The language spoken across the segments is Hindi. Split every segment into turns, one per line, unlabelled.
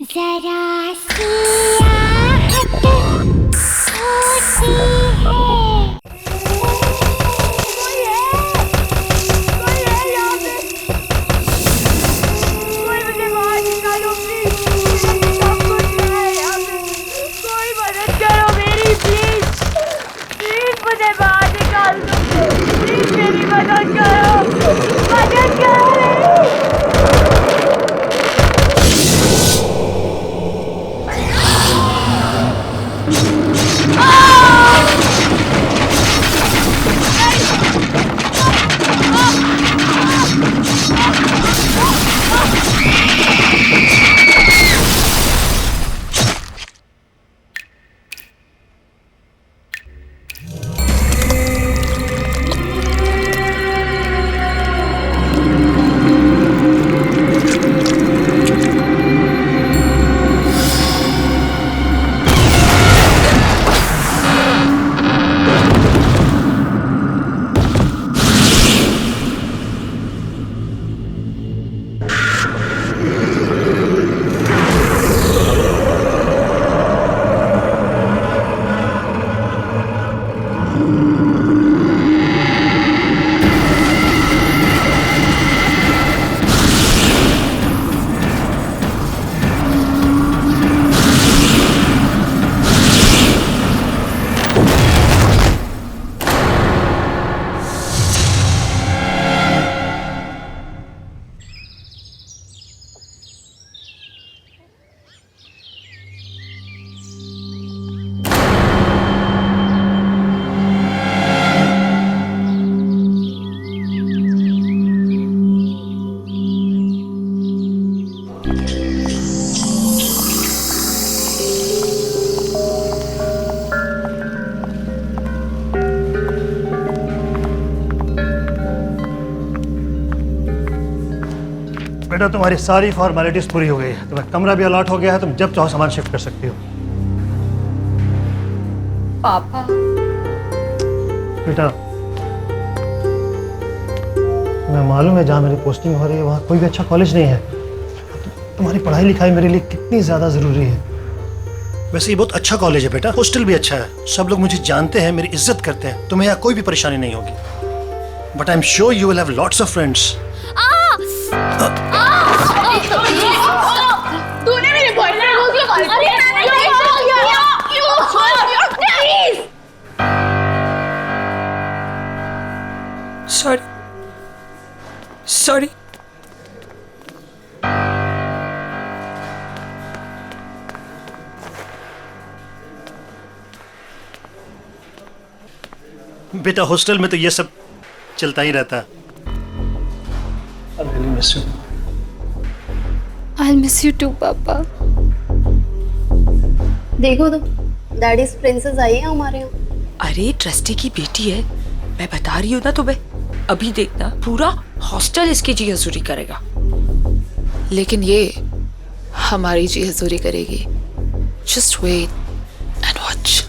जरा सी आहट होती है। कोई मुझे बाहर निकालो प्लीज। सब कुछ है यहाँ पे। कोई मदद करो मेरी प्लीज। प्लीज मुझे बाहर निकाल दो। प्लीज मेरी मदद करो। मदद करो मेरी।
बेटा तुम्हारी सारी फॉर्मेलिटीज पूरी हो गई है। तुम्हें कमरा भी अलॉट हो गया है। तुम जब चाहो सामान शिफ्ट कर सकती हो।
पापा
बेटा मैं मालूम है जहाँ मेरी पोस्टिंग हो रही है वहाँ कोई भी अच्छा कॉलेज नहीं है। तुम्हारी पढ़ाई लिखाई मेरे लिए कितनी ज़्यादा ज़रूरी है। वैसे ये बहुत अच्छा कॉलेज है बेटा। हॉस्टल भी अच्छा है। सब लोग मुझे जानते हैं, मेरी इज्जत करते हैं। तुम्हें यहाँ कोई भी परेशानी नहीं होगी। But I am sure you will have lots of friends.
तूने मेरे बॉयफ्रेंड को क्यों कॉल किया?
Sorry sorry.
बेटा हॉस्टल में तो ये सब चलता ही रहता है। I really miss you.
I'll miss you too, पापा।
देखो तो डैडीज प्रिंसेस आई है हमारे यहाँ।
अरे ट्रस्टी की बेटी है, मैं बता रही हूँ ना तुम्हें। अभी देखना पूरा हॉस्टल इसकी जी हजूरी करेगा।
लेकिन ये हमारी जी हजूरी करेगी। Just wait and watch.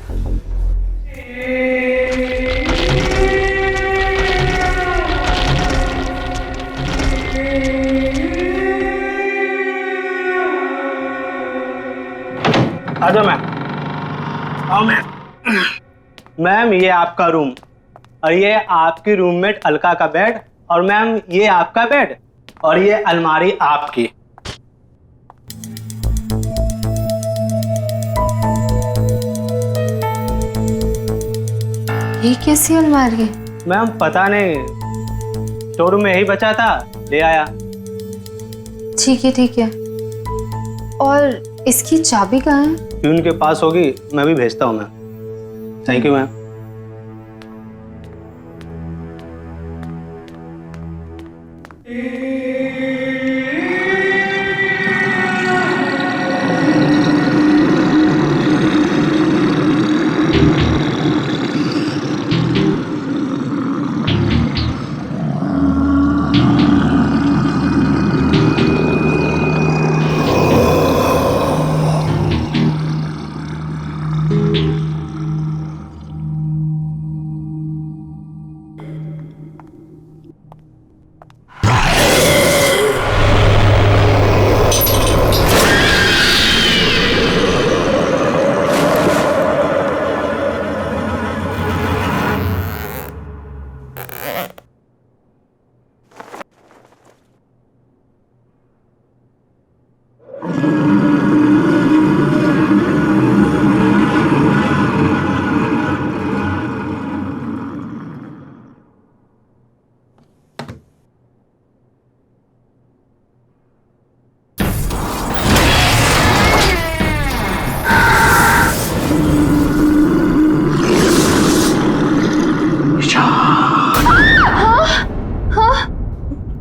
आ जाओ मैम। आओ मैम। मैम ये आपका रूम और ये आपकी रूममेट अलका का बेड और मैम ये आपका बेड और ये अलमारी आपकी।
ये कैसी अलमारी है?
मैम पता नहीं, स्टोर में यही बचा था, ले आया।
ठीक है। और इसकी चाबी कहाँ है?
प्यून के पास होगी, मैं भी भेजता हूँ ma'am. Thank you ma'am.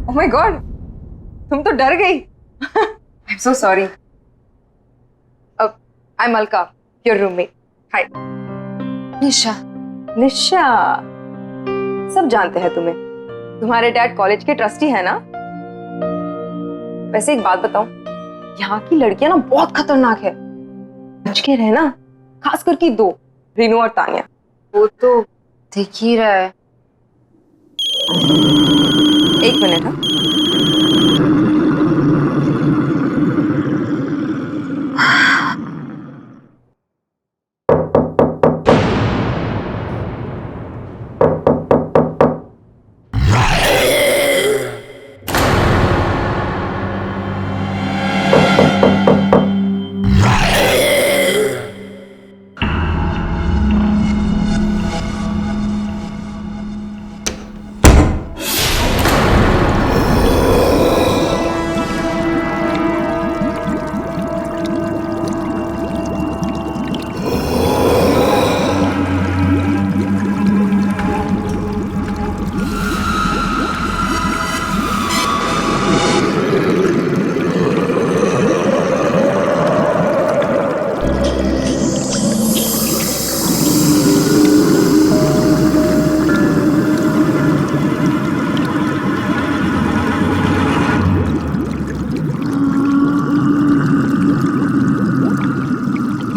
Oh my God, तुम तो डर गई। I am so sorry. I am Alka, your roommate. Hi.
Nisha.
Nisha, सब जानते हैं तुम्हें। तुम्हारे डैड कॉलेज के ट्रस्टी है ना? वैसे एक बात बताऊं, यहाँ की लड़कियां ना बहुत खतरनाक है, बच के रहना, खास करके दो, रीनू और तानिया।
वो तो दिख ही रहा है।
एक मिनट। हाँ,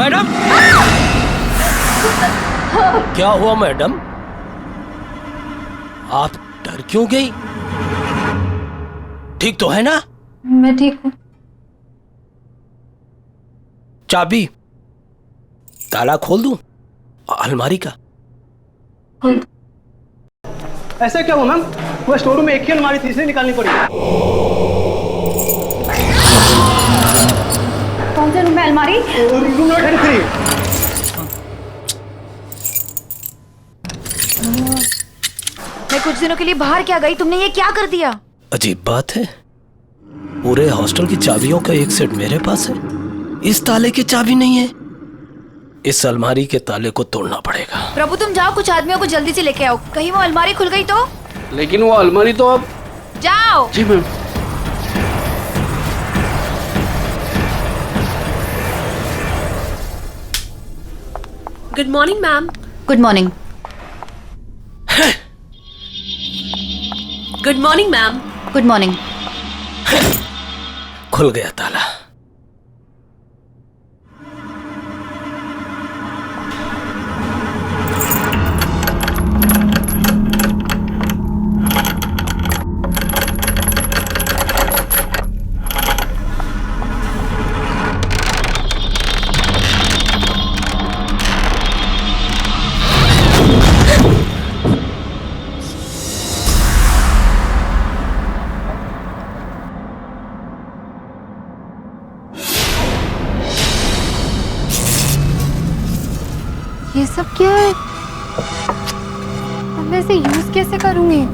मैडम, क्या हुआ मैडम? आप डर क्यों गई? ठीक तो है ना?
मैं ठीक हूँ।
चाबी, ताला खोल दूं अलमारी का?
ऐसा क्या हुआ मैम? वो स्टोर रूम में एक ही अलमारी थी, इसलिए निकालनी पड़ी।
कौन सा रूम है? अलमारी?
Room number 33।
मैं कुछ दिनों के लिए बाहर क्या गई, तुमने ये क्या कर दिया?
अजीब बात है, पूरे हॉस्टल की चाबियों का एक सेट मेरे पास है, इस ताले की चाबी नहीं है। इस अलमारी के ताले को तोड़ना पड़ेगा।
प्रभु तुम जाओ, कुछ आदमियों को जल्दी से लेके आओ, कहीं वो अलमारी खुल गई तो।
लेकिन वो अलमारी तो अब।
जाओ।
जी ma'am.
Good morning ma'am.
Good morning.
Good morning ma'am.
Good morning.
खुल गया ताला।
ये सब क्या है? अब मैं इसे यूज कैसे करूंगी?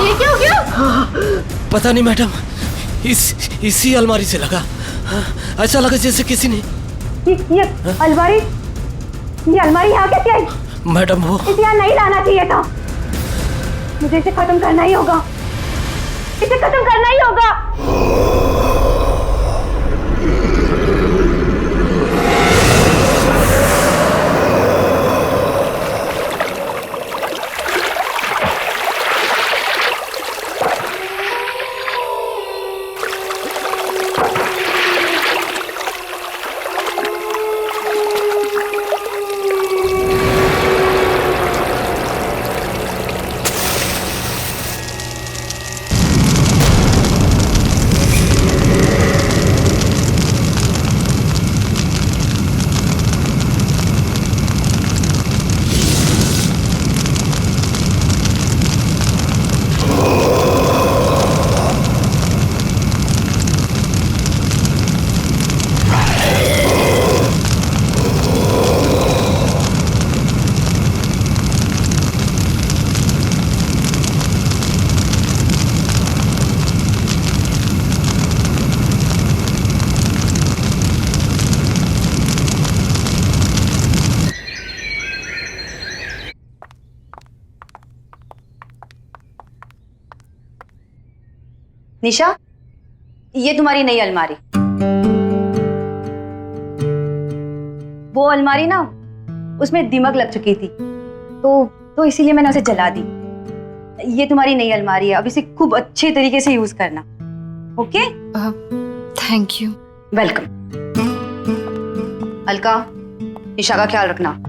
ये क्या हो गया?
पता नहीं मैडम, इसी अलमारी से लगा। ऐसा लगा जैसे किसी ने।
ये अलमारी, ये अलमारी यहाँ कैसे आई?
मैडम वो
इसे यहाँ नहीं लाना चाहिए था। मुझे इसे खत्म करना ही होगा, इसे खत्म करना ही होगा।
निशा, ये तुम्हारी नई अलमारी। वो अलमारी ना, उसमें दीमक लग चुकी थी, तो इसीलिए मैंने उसे जला दी। ये तुम्हारी नई अलमारी है, अब इसे खूब अच्छे तरीके से यूज करना। Okay?
Thank you.
Welcome. Alka, Nisha का ख्याल रखना।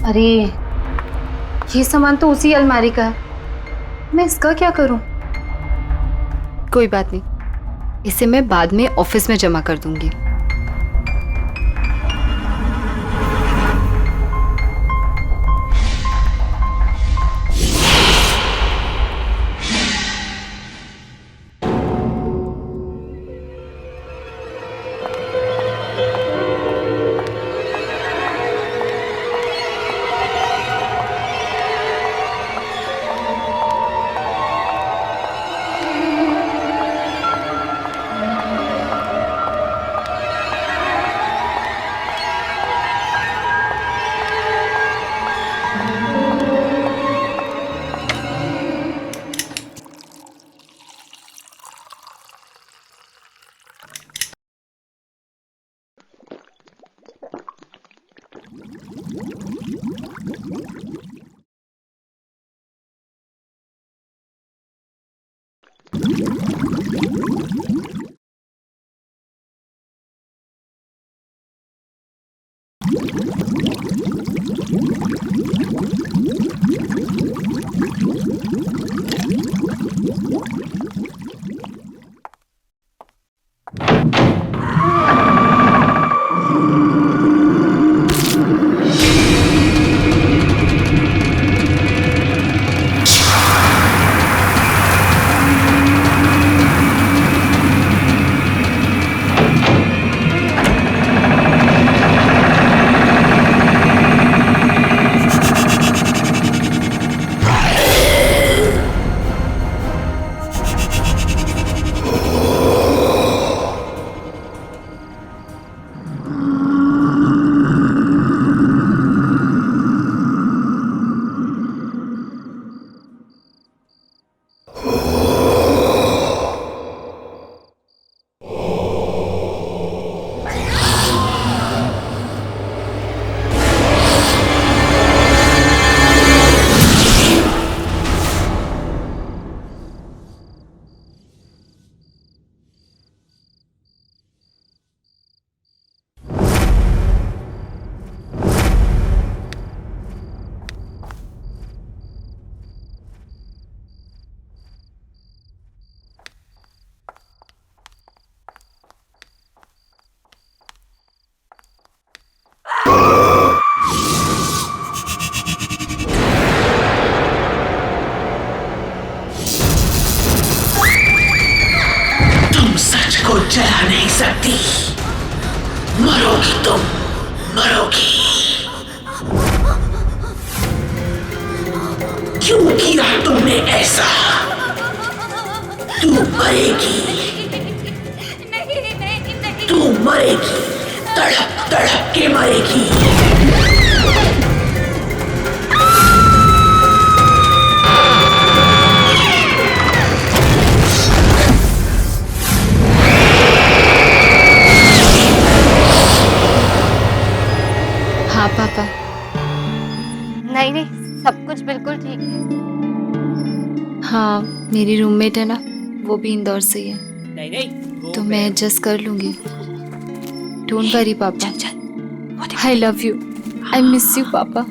अरे, ये सामान तो उसी अलमारी का है, मैं इसका क्या करूं? कोई बात नहीं, इसे मैं बाद में ऑफिस में जमा कर दूंगी।
जला नहीं सकती, मरोगी तुम, मरोगी। क्यों किया तुमने ऐसा? तू मरेगी, तू मरेगी, तड़प तड़प के मरेगी।
हाँ पापा।
नहीं नहीं, सब कुछ बिल्कुल ठीक है।
हाँ, मेरी रूममेट है ना, वो भी इंदौर से ही है,
नहीं नहीं,
तो मैं एडजस्ट कर लूंगी। डोंट वरी पापा, I love you, I miss you पापा।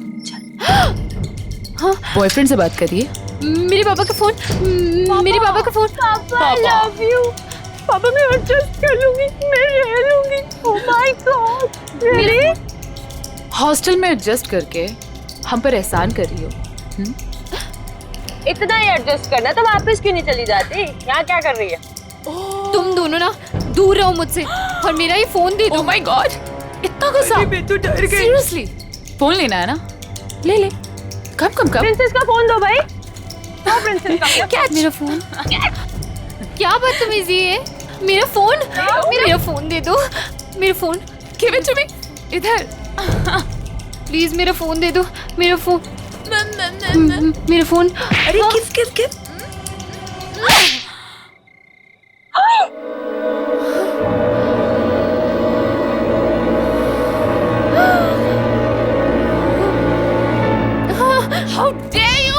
बॉयफ्रेंड से बात करिए।
मेरे पापा का फोन, मेरे पापा का फोन।
पापा आई लव यू। पापा मैं एडजस्ट कर लूंगी, मैं रह लूंगी। ओह माय गॉड, रियली?
हॉस्टल में एडजस्ट करके हम पर एहसान कर रही हो।
इतना ही एडजस्ट करना तो वापस क्यों नहीं चली जाती? यहाँ क्या कर रही है?
तुम दोनों ना दूर रहो मुझसे और मेरा ये फोन दे दो।
ओह माय गॉड, इतना गुस्सा?
मैं तो डर गई।
सीरियसली फोन लेना है ना? ले ले, कब कब कब।
प्रिंसेस का फोन दो भाई। दो प्रिंसेस का फोन।
क्या मेरा फोन? क्या बदतमीजी है? मेरा फोन, मेरा फोन दे दो। मेरा phone
give it to me. इधर
प्लीज, मेरा फोन दे दो। मेरा फोन, मेरा फोन।
अरे किस किस किस
हाउ डेयर यू।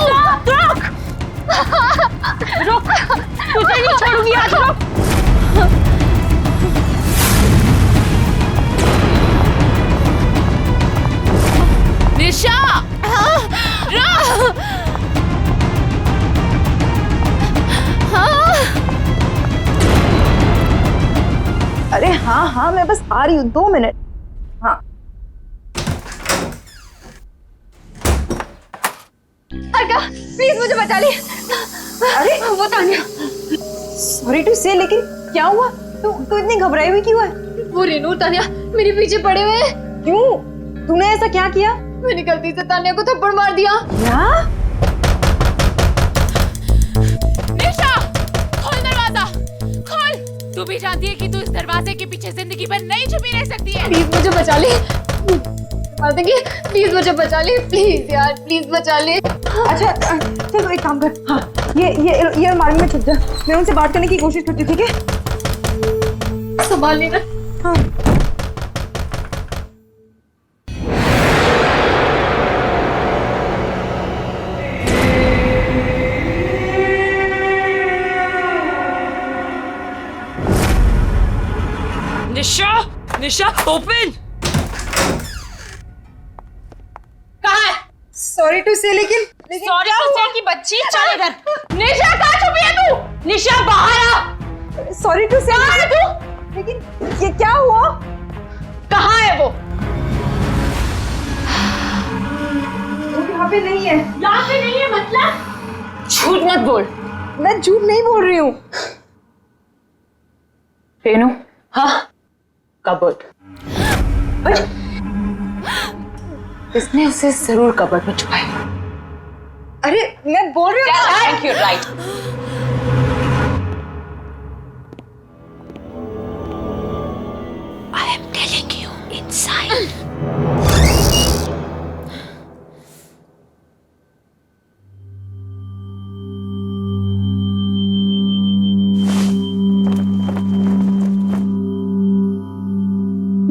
रुक, तुझे नहीं छोड़ूंगी आज। रुक।
निशा
अरे हाँ हाँ, मैं बस आ रही हूँ, 2 मिनट। हाँ
अर्का, प्लीज मुझे बचा ले।
अरे
वो तानिया।
सॉरी टू से, लेकिन क्या हुआ? तू इतनी घबराई हुई क्यों है?
वो रेनू तानिया मेरे पीछे पड़े हुए हैं।
क्यों? तूने ऐसा क्या किया?
मैंने गलती से तानिया को थप्पड़ मार दिया।
क्या?
निशा खोल दरवाजा, खोल। तू भी जानती है कि तू इस दरवाजे के पीछे जिंदगी भर नहीं छुपी रह सकती है।
प्लीज मुझे बचा ले। मार देंगे। प्लीज मुझे बचा ले, प्लीज यार, प्लीज बचा ले।
अच्छा चलो एक काम कर। हाँ ये अलमारी में छुप जा। मैं उनसे बात करने की कोशिश करती हूँ, ठीक है?
संभाल लेना।
हाँ।
निशा, निशा ओपन।
कहाँ है?
सॉरी टू से, लेकिन
सॉरी टू से की बच्ची, चल इधर। निशा कहाँ छुपी है तू? निशा बाहर आ।
सॉरी टू से,
कहाँ है तू?
लेकिन ये क्या हुआ?
कहाँ है वो?
यहाँ पे नहीं है।
यहाँ पे नहीं है मतलब? झूठ मत बोल।
मैं झूठ नहीं बोल रही हूँ।
रेनू,
हाँ,
कबर्ड। इसने उसे जरूर कबर्ड में छुपाया।
अरे मैं बोल रही हूँ।
Thank you, right.
I am telling you, inside.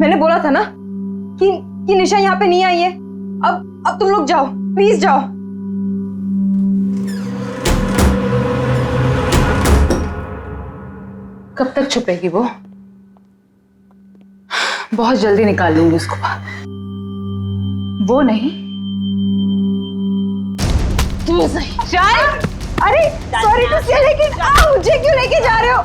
मैंने बोला था ना कि निशा यहाँ पे नहीं आई है। अब तुम लोग जाओ, प्लीज जाओ।
कब तक छुपेगी वो? बहुत जल्दी निकाल लूंगी उसको बाहर। वो नहीं, तू सही।
चल। अरे सॉरी टू से, लेकिन मुझे क्यों लेके जा रहे हो?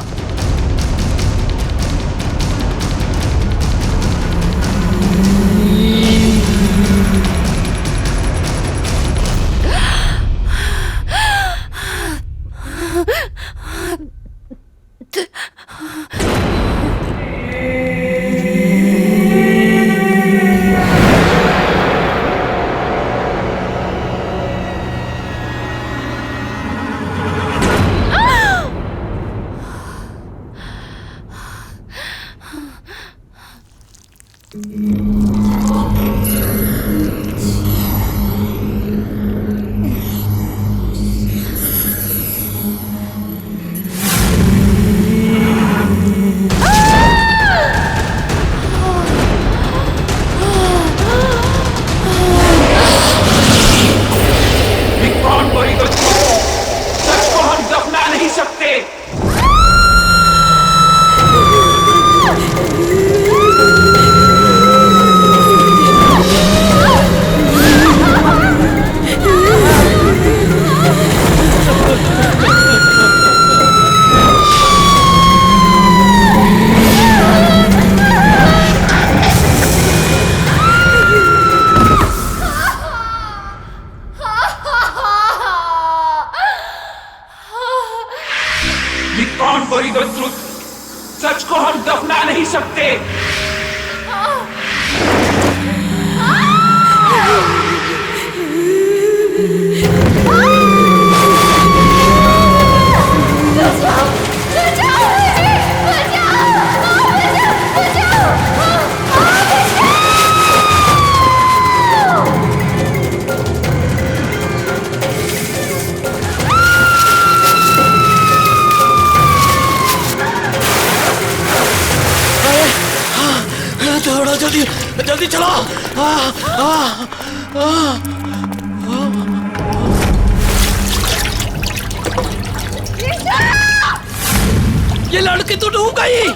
ये लड़की तो डूब गई।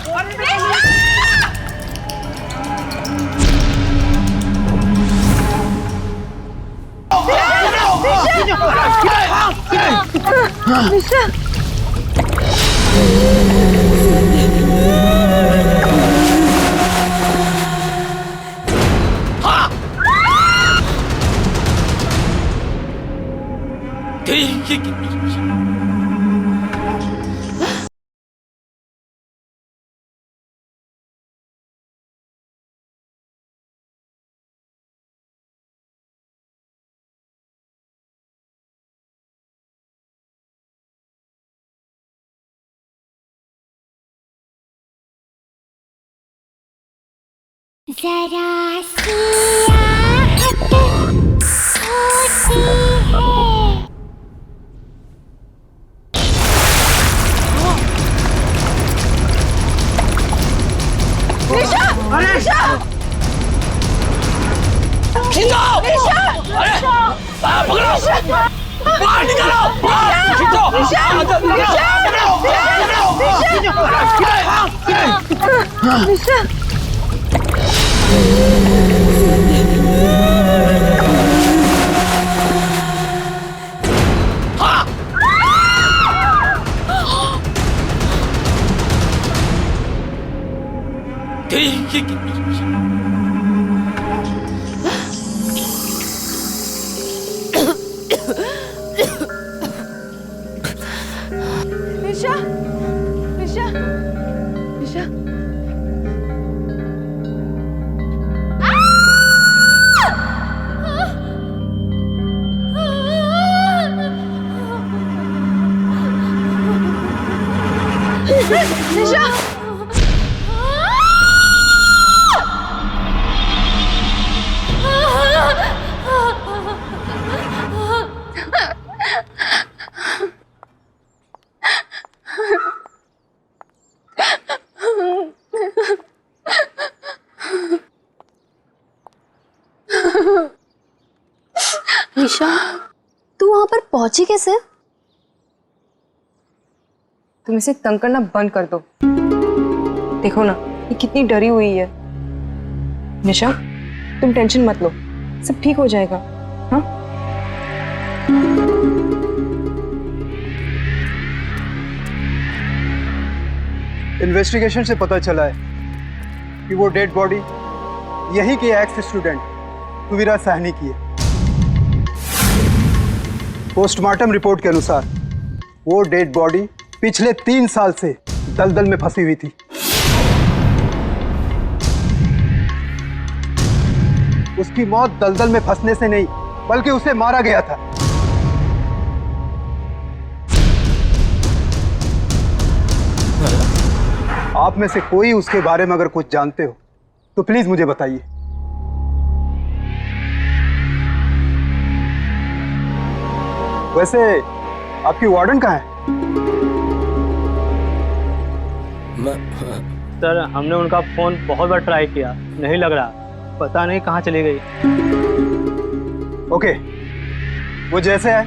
जरा सी आहट होती है।
खींचो! अरे पकड़ो! बाहर निकालो! खींचो!
निशा निशा निशा निशा
निशा, तू वहां पर पहुंची कैसे? तुम इसे तंग करना बंद कर दो। देखो ना, ये कितनी डरी हुई है। निशा, तुम टेंशन मत लो, सब ठीक हो जाएगा। हाँ?
इन्वेस्टिगेशन से पता चला है कि वो डेड बॉडी यही के एक्स स्टूडेंट तुविरा साहनी की है। पोस्टमार्टम रिपोर्ट के अनुसार वो डेड बॉडी पिछले 3 साल से दलदल में फंसी हुई थी। उसकी मौत दलदल में फंसने से नहीं, बल्कि उसे मारा गया था। आप में से कोई उसके बारे में अगर कुछ जानते हो तो प्लीज मुझे बताइए। वैसे आपकी वार्डन कहाँ है?
सर, हमने उनका फोन बहुत बार ट्राई किया, नहीं लग रहा, पता नहीं कहाँ चली गई।
ओके, वो जैसे है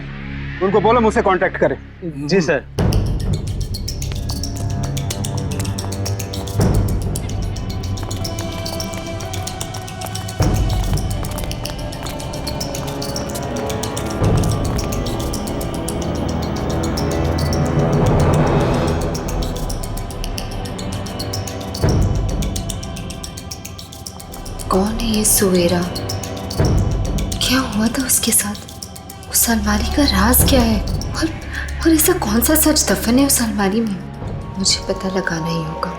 उनको बोलो मुझसे कांटेक्ट करें।
जी सर।
कौन है ये सुवेरा? क्या हुआ था उसके साथ? उस अलमारी का राज क्या है? और ऐसा कौन सा सच दफन है उस अलमारी में? मुझे पता लगाना ही होगा।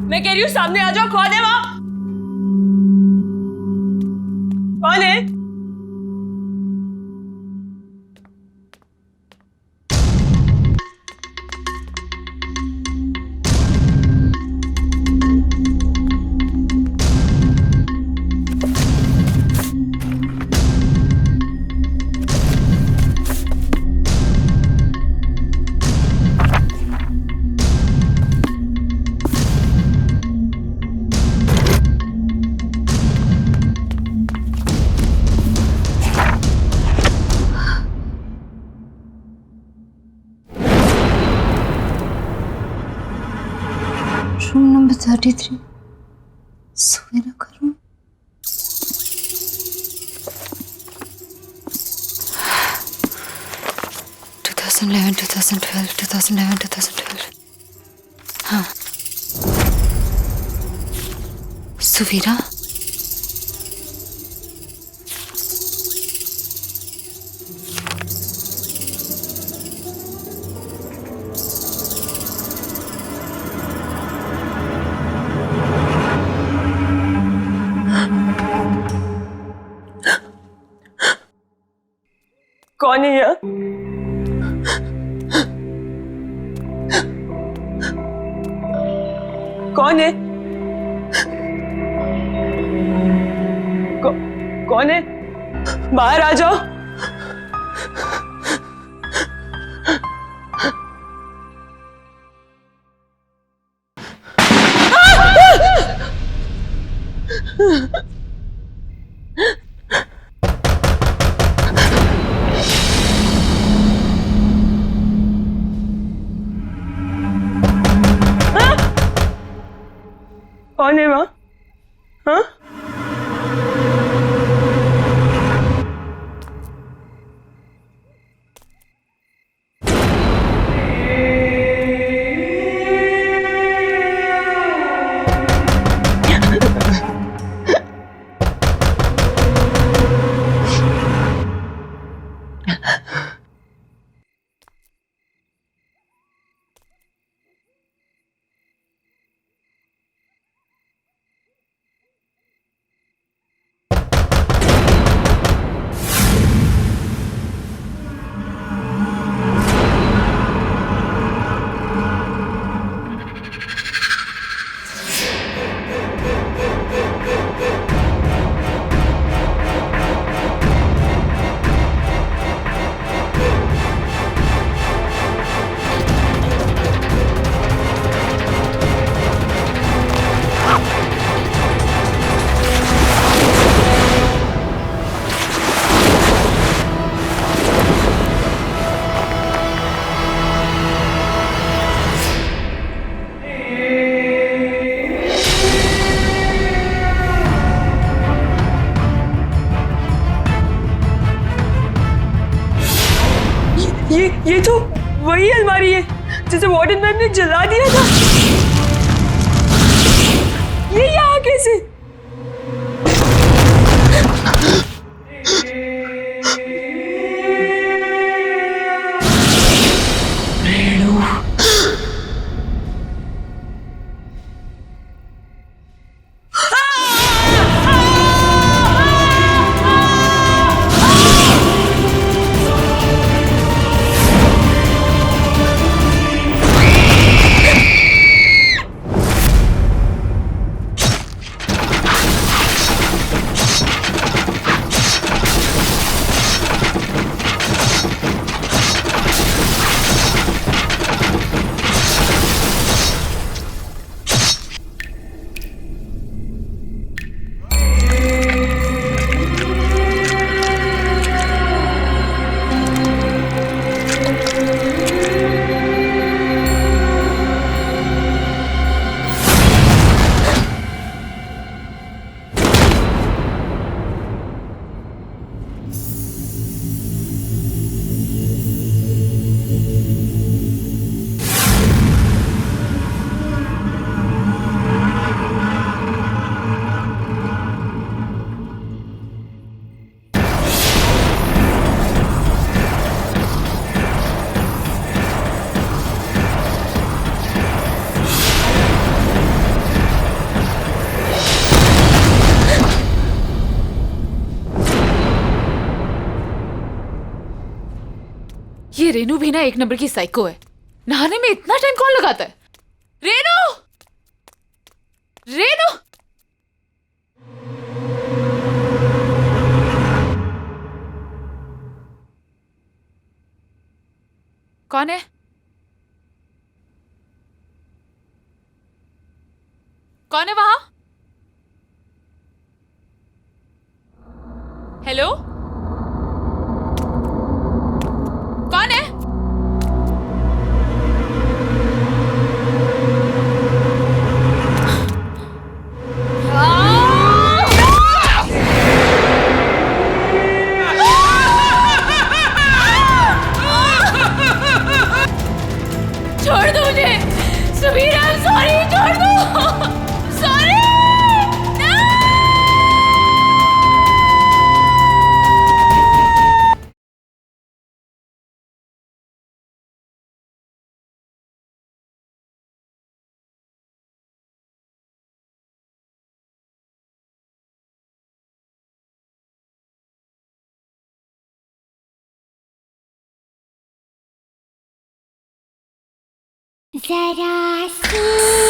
मैं कह रही हूँ सामने आ जाओ, कौन है वहाँ? कौन है?
रूम नंबर 33 सवेरा का रूम। हाँ, सुवीरा।
कौन है यहाँ? कौन है? कौन है? बाहर आ जाओ। कौन है वहाँ? हाँ? ये तो वही अलमारी है जिसे वार्डन मैम ने जला दिया था। ये यहाँ कैसे? रेनू भी ना एक नंबर की साइको है। नहाने में इतना टाइम कौन लगाता है? रेनू, रेनू, कौन है? कौन है वहां? हेलो, कौन है? छोड़ दो मुझे, सुबीर, आई एम सॉरी, छोड़ दो, सॉरी।
जरा सी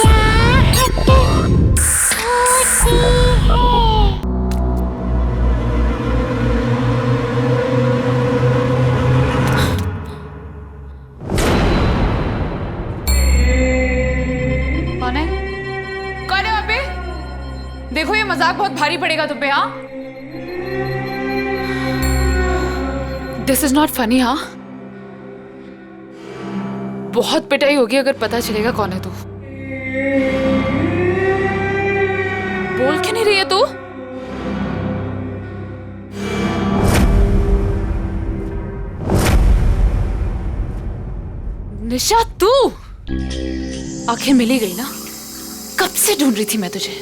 आहट होती है।
कौन है? कौन है वहां पे? देखो ये मजाक बहुत भारी पड़ेगा तुम पे। हाँ, दिस इज नॉट फनी। हाँ, बहुत पिटाई होगी अगर पता चलेगा कौन है तू। बोल क्यों नहीं रही है तू? निशा, तू आखिर मिली गई ना? कब से ढूंढ रही थी मैं तुझे।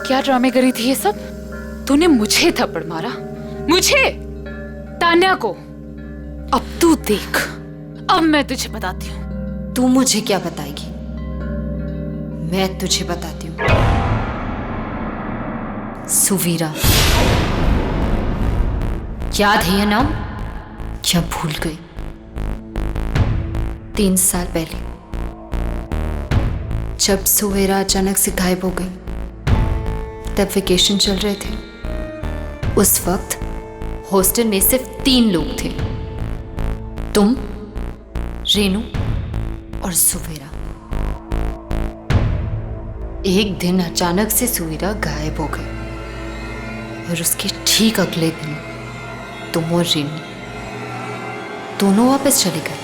क्या ड्रामे करी थी ये सब? तूने मुझे थप्पड़ मारा, मुझे, तान्या को। अब तू देख, अब मैं तुझे बताती हूँ।
तू मुझे क्या बताएगी? मैं तुझे बताती हूँ। सुवीरा, याद है ये नाम? क्या भूल गई? 3 साल पहले जब सुवीरा अचानक से गायब हो गई, तब वेकेशन चल रहे थे। उस वक्त हॉस्टल में सिर्फ 3 लोग थे, तुम, रेनू और सुवीरा। एक दिन अचानक से सुवीरा गायब हो गए और उसके ठीक अगले दिन तुम और रेनू दोनों वापस चले गए।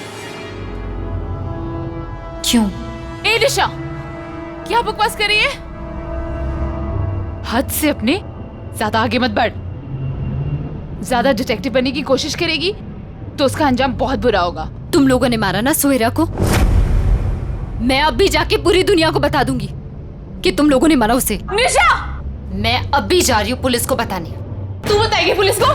क्यों?
ए निशा, क्या बकवास कर रही है? हद से अपने ज्यादा आगे मत बढ़। ज्यादा डिटेक्टिव बनने की कोशिश करेगी तो उसका अंजाम बहुत बुरा होगा।
तुम लोगों ने मारा ना सुवीरा को? मैं अब भी जाके पूरी दुनिया को बता दूंगी कि तुम लोगों ने मारा उसे।
निशा,
मैं अब भी जा रही हूँ पुलिस को बताने।
तू बताएगी पुलिस को?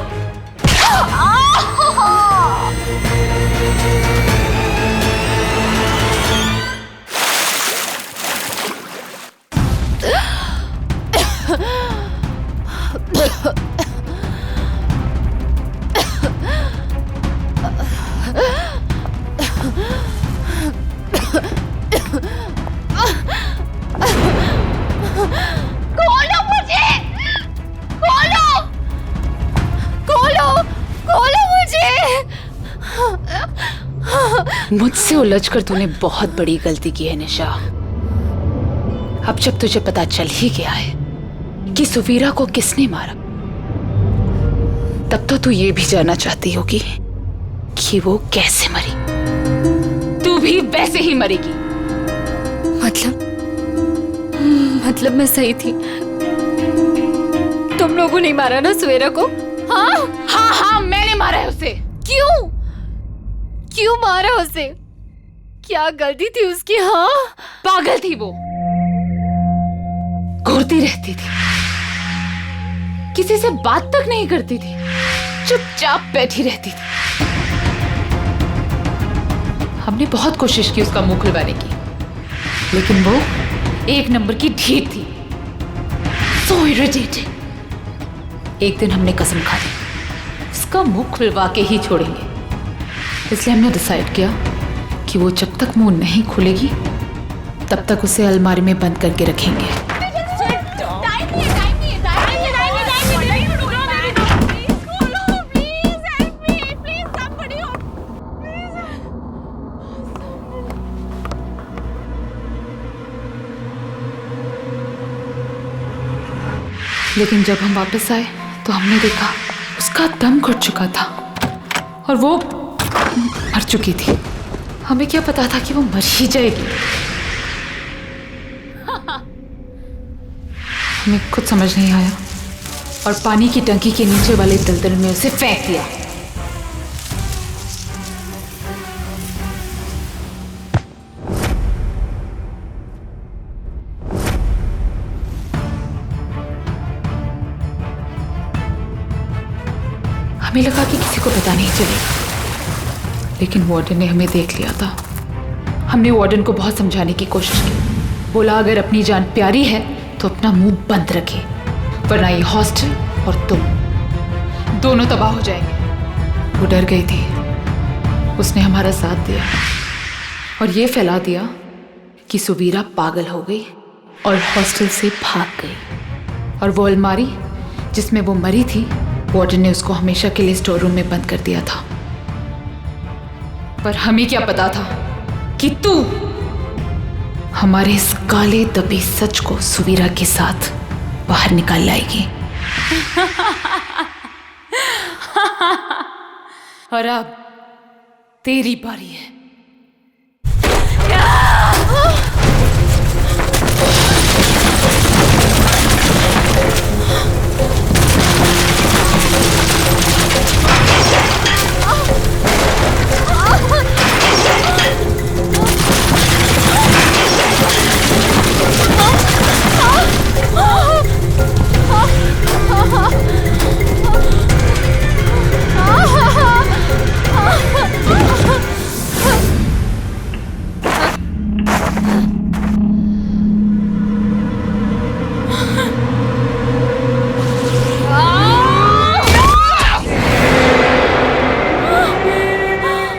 खोलो मुझे, खोलो, खोलो, खोलो मुझे।
मुझसे उलझकर तूने बहुत बड़ी गलती की है निशा। अब जब तुझे पता चल ही गया है कि सुवीरा को किसने मारा, तब तो तू ये भी जानना चाहती होगी कि वो कैसे मरी। तू भी वैसे ही मरेगी।
मतलब मैं सही थी? तुम लोगों ने मारा ना सुवीरा को? हाँ
हाँ हाँ, मैंने मारा है उसे।
क्यों? क्यों मारा उसे? क्या गलती थी उसकी? हाँ,
पागल थी वो, घूरती रहती थी, किसी से बात तक नहीं करती थी, चुपचाप बैठी रहती थी। हमने बहुत कोशिश की उसका मुंह खुलवाने की, लेकिन वो एक नंबर की ढीठ थी। So irritating। एक दिन हमने कसम खा ली, उसका मुंह खुलवा के ही छोड़ेंगे। इसलिए हमने डिसाइड किया कि वो जब तक मुंह नहीं खुलेगी तब तक उसे अलमारी में बंद करके रखेंगे। लेकिन जब हम वापस आए तो हमने देखा उसका दम घुट चुका था और वो मर चुकी थी। हमें क्या पता था कि वो मर ही जाएगी। हमें कुछ समझ नहीं आया और पानी की टंकी के नीचे वाले दलदल में उसे फेंक दिया। हमें लगा कि किसी को पता नहीं चलेगा, लेकिन वार्डन ने हमें देख लिया था। हमने वार्डन को बहुत समझाने की कोशिश की। बोला अगर अपनी जान प्यारी है तो अपना मुंह बंद रखे, वरना ये हॉस्टल और तुम दोनों तबाह हो जाएंगे। वो डर गई थी। उसने हमारा साथ दिया और ये फैला दिया कि सुवीरा पागल हो गई और हॉस्टल से भाग गई। और वो अलमारी जिसमें वो मरी थी, वार्डन ने उसको हमेशा के लिए स्टोर रूम में बंद कर दिया था। पर हमें क्या पता था कि तू हमारे इस काले दबे सच को सुवीरा के साथ बाहर निकाल लाएगी। और अब तेरी बारी है।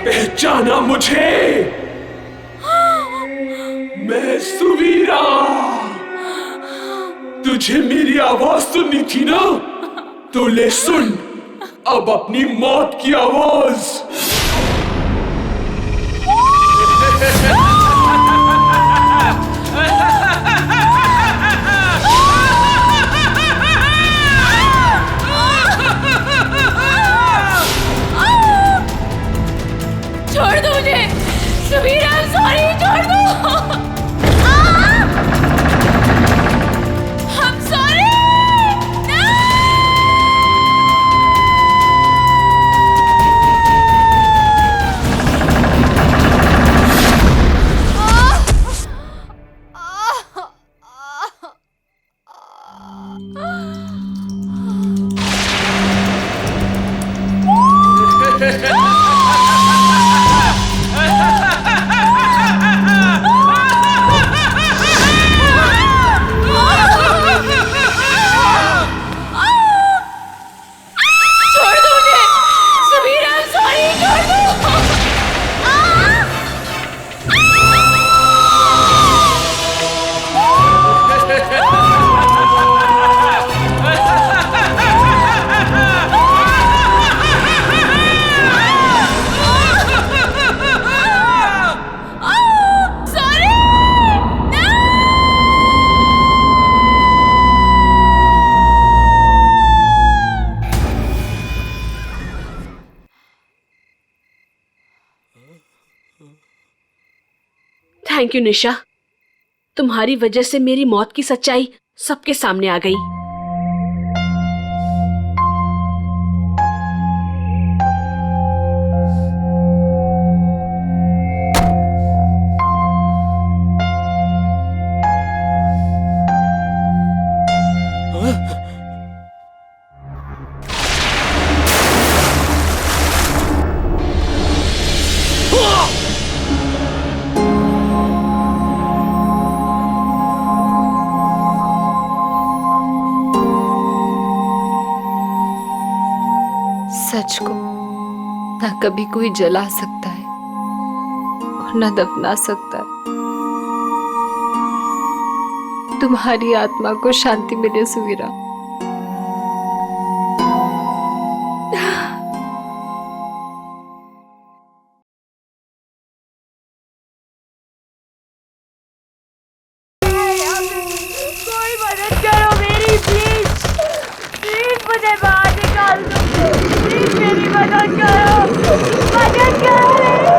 पहचाना मुझे? मैं सुवीरा। तुझे मेरी आवाज सुननी थी ना? तो ले सुन अब अपनी मौत की आवाज।
छोड़ दो मुझे सुवीरा, सॉरी, छोड़ दो। I'm sorry।
थैंक यू निशा, तुम्हारी वजह से मेरी मौत की सच्चाई सबके सामने आ गई।
कभी कोई जला सकता है और न दफना सकता है। तुम्हारी आत्मा को शांति मिले सुवीरा।
कोई मदद करो मेरी, प्लीज प्लीज मुझे बाहर निकाल दो, प्लीज मेरी मदद करो, मदद करो मेरी।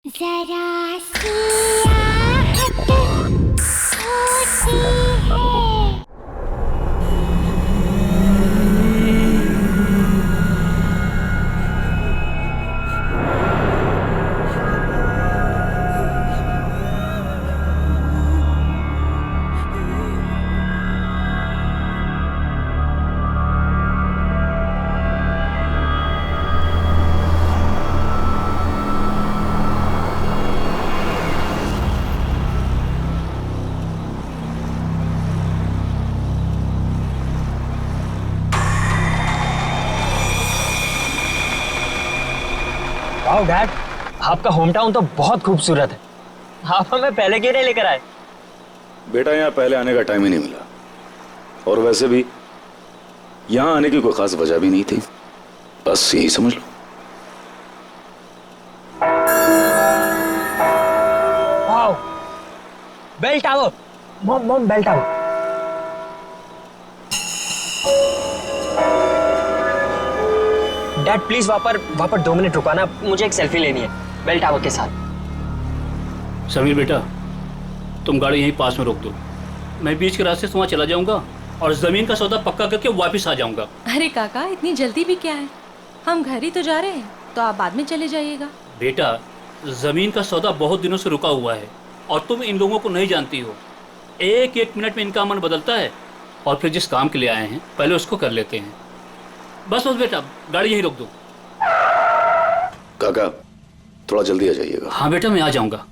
जरा सी आहट होती है।
वाओ डैड, आपका होम टाउन तो बहुत खूबसूरत है। आप हमें पहले क्यों नहीं लेकर आए?
बेटा यहाँ पहले आने का टाइम ही नहीं मिला, और वैसे भी यहाँ आने की कोई खास वजह भी नहीं थी, बस यही समझ लो।
Wow, bell tower, mom bell tower. Dad please वहाँ पर 2 मिनट रुकाना, मुझे एक सेल्फी लेनी है बेल टावर के साथ।
समीर बेटा, तुम गाड़ी यहीं पास में रोक दो, मैं बीच के रास्ते से वहाँ चला जाऊंगा और जमीन का सौदा पक्का करके वापस आ जाऊंगा।
अरे काका, इतनी जल्दी भी क्या है, हम घर ही तो जा रहे हैं, तो आप बाद में चले जाइएगा।
बेटा, जमीन का सौदा बहुत दिनों से रुका हुआ है और तुम इन लोगों को नहीं जानती हो। एक एक मिनट में इनका मन बदलता है, और फिर जिस काम के लिए आए हैं पहले उसको कर लेते हैं। बस बेटा, गाड़ी यहीं रोक दो।
काका, थोड़ा जल्दी आ जाइएगा।
हाँ बेटा, मैं आ जाऊंगा।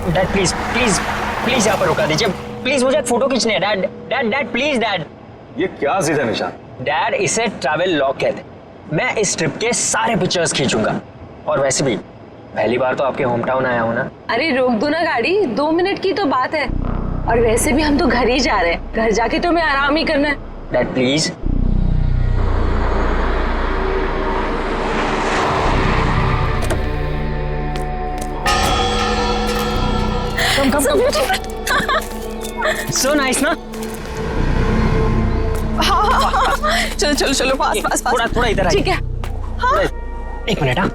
डैड प्लीज प्लीज प्लीज यहाँ पर रुका दीजिए, प्लीज मुझे एक फोटो खींचनी है। Dad dad dad please dad.
ये क्या जिद है निशान?
डैड, इसे ट्रैवल लॉग कहते हैं। मैं इस ट्रिप के सारे पिक्चर्स खींचूंगा, और वैसे भी पहली बार तो आपके होम टाउन आया हूँ ना।
अरे रोक दो ना गाड़ी, 2 मिनट की तो बात है, और वैसे भी हम तो घर ही जा रहे हैं, घर जाके तो हमें आराम ही करना है।
Dad please. Come so nice ना।
चलो चलो चलो, पास पास पास।
थोड़ा इधर आइए।
ठीक है। हाँ।
एक मिनट। हाँ,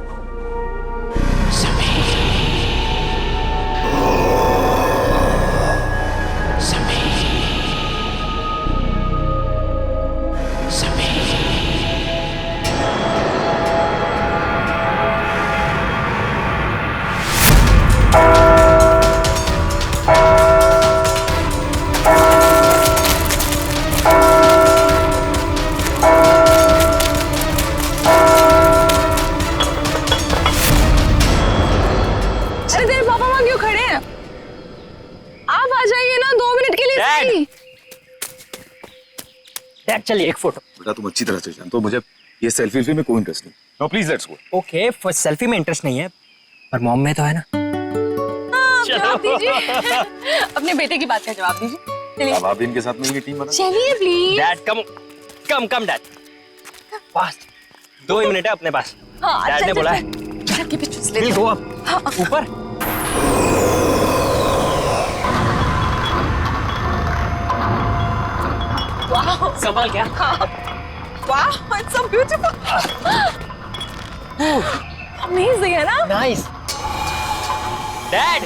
जी।
डैड चलिए एक फोटो।
बेटा तुम अच्छी तरह से जानते हो मुझे ये सेल्फी में कोई इंटरेस्ट नहीं। No please let's go.
Okay for selfie में इंटरेस्ट नहीं है पर मॉम में तो है ना।
जवाब दीजिए। अपने बेटे की बात का जवाब दीजिए। चलिए
अब आप इनके साथ मिलकर टीम बना।
चलिए please.
Dad come come come dad fast 2 he minute है अपने पास।
हाँ,
डैड
चल,
ने
चल,
बोला है
चल के पीछे से ले
विल
लो।
गो अप ऊपर।
वाह
कमाल क्या।
वाह इट्स सो ब्यूटीफुल। अमेजिंग है ना।
नाइस। डैड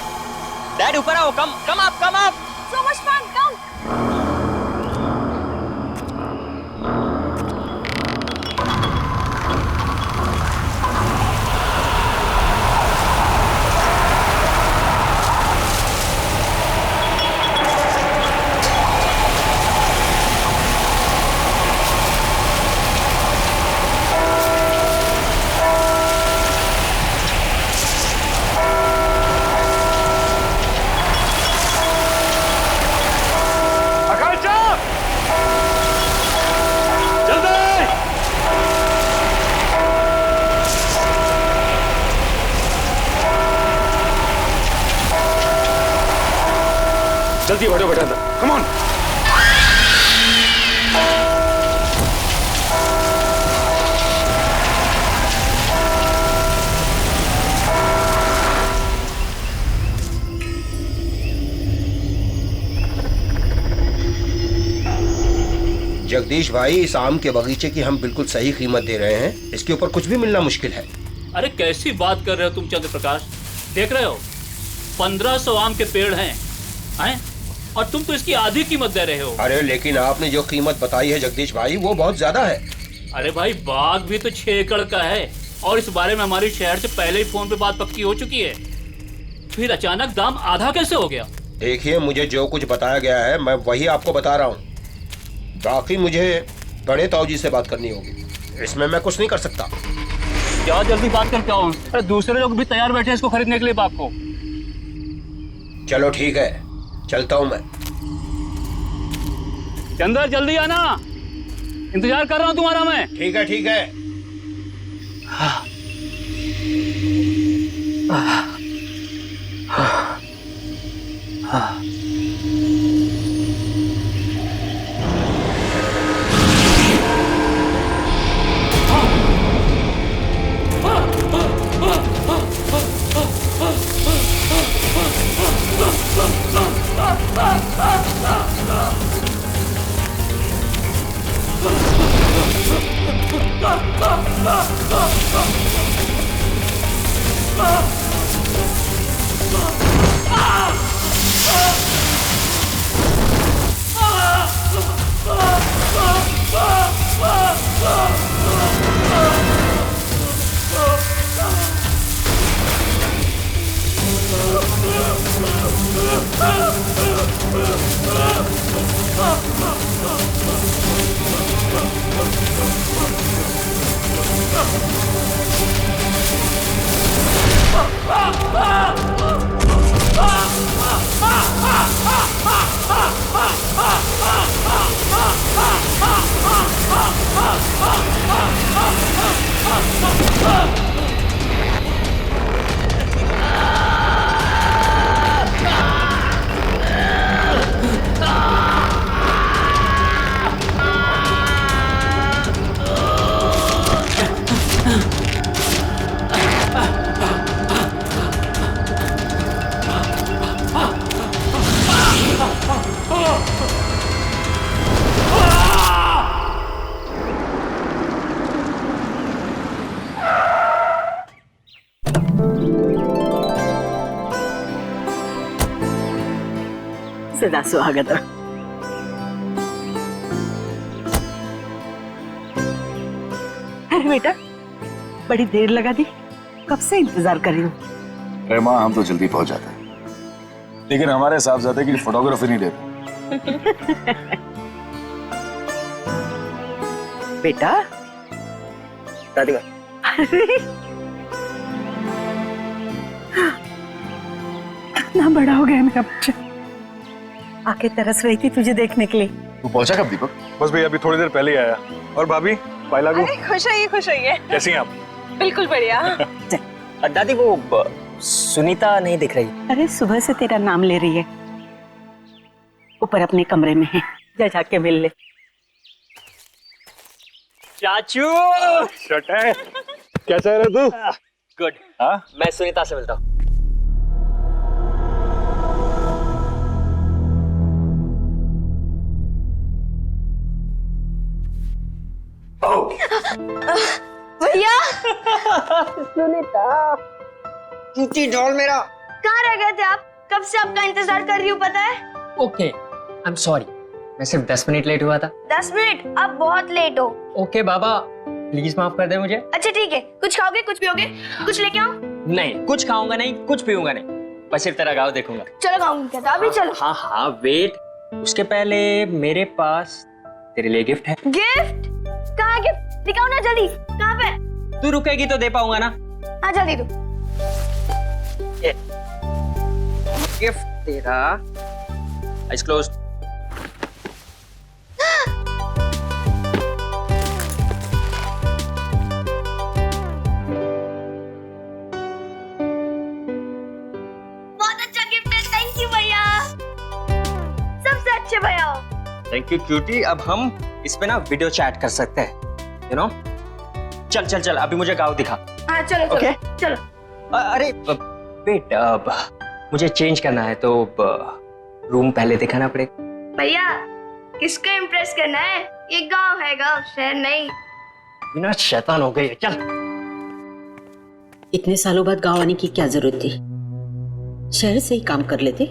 डैड ऊपर आओ। Come come up come up.
So much fun come.
जल्दी बैठो बेटा अंदर। Come on.
जगदीश भाई, इस आम के बगीचे की हम बिल्कुल सही कीमत दे रहे हैं। इसके ऊपर कुछ भी मिलना मुश्किल है।
अरे कैसी बात कर रहे हो तुम चंद्र प्रकाश। देख रहे हो 1500 आम के पेड़ हैं और तुम तो इसकी आधी कीमत दे रहे हो।
अरे लेकिन आपने जो कीमत बताई है जगदीश भाई वो बहुत ज्यादा है।
अरे भाई बाग भी तो 6 एकड़ का है और इस बारे में हमारी शहर से पहले ही फोन पे बात पक्की हो चुकी है। फिर अचानक दाम आधा कैसे हो गया?
देखिए मुझे जो कुछ बताया गया है मैं वही आपको बता रहा हूँ। बाकी मुझे बड़े ताऊ जी से बात करनी होगी, इसमें मैं कुछ नहीं कर सकता।
क्या जल्दी बात करके आओ। अरे दूसरे लोग भी तैयार बैठे हैं इसको खरीदने के लिए बाग को।
चलो ठीक है, चलता हूँ मैं।
चंदर जल्दी आना, इंतजार कर रहा हूँ तुम्हारा मैं।
ठीक है ठीक है।
सदा सुहागत। अरे बेटा बड़ी देर लगा दी, कब से इंतजार कर रही हूँ।
अरे माँ हम तो जल्दी पहुंच जाते हैं लेकिन हमारे साहबजादे की फोटोग्राफी नहीं देते।
बेटा
दादी
कितना बड़ा हो गया मेरा बच्चा।
आके तरस रही थी तुझे देखने के लिए।
तू पहुंचा कब दीपक? बस भैया अभी थोड़ी देर पहले ही आया। और भाभी बाय लागू।
अरे खुश रहिए खुश रहिए।
कैसी हैं आप?
बिल्कुल बढ़िया।
दादी वो सुनीता नहीं दिख रही।
अरे सुबह से तेरा नाम ले रही है, ऊपर अपने कमरे में है, जा जाके मिल ले।
चाचू
शट है। कैसा है रे तू?
गुड। मैं सुनीता से मिलता हूँ।
भैया
सुनीता क्यूटी डॉल मेरा।
कहाँ रह गए थे आप? कब से आपका इंतजार कर रही हूँ पता है?
ओके आई एम सॉरी, मैं सिर्फ 10 मिनट लेट हुआ था।
10 मिनट? आप बहुत लेट हो।
ओके बाबा प्लीज माफ कर दे मुझे।
अच्छा ठीक है, कुछ खाओगे कुछ पियोगे? कुछ लेके आओ?
नहीं कुछ खाऊंगा नहीं कुछ पीऊंगा नहीं, बस सिर्फ तेरा गाँव देखूंगा।
चलो खाऊंगी क्या? अभी चलो।
हाँ हाँ वेट, उसके पहले मेरे पास तेरे लिए गिफ्ट है।
गिफ्ट? कहाँ गिफ्ट? दिखाओ ना जल्दी, कहाँ पे?
तू रुकेगी तो दे पाऊंगा ना।
हाँ जल्दी दो।
गिफ्ट तेरा। Eyes closed.
बहुत अच्छा गिफ्ट है, थैंक यू भैया, सबसे अच्छे भैया हो।
Thank you cutie. अब हम इस पे ना वीडियो चैट कर सकते हैं, यू नो। चल चल चल अभी मुझे गाँव दिखा।
हाँ चलो चलो
Okay.
चलो।
अरे वेट, अब मुझे चेंज करना है तो रूम पहले दिखाना पड़ेगा।
भैया किसको इम्प्रेस करना है? ये गांव है, गांव शहर नहीं।
बिना शैतान हो गई है। चल।
इतने सालों बाद गांव आने की क्या जरूरत थी? शहर से ही काम कर लेते।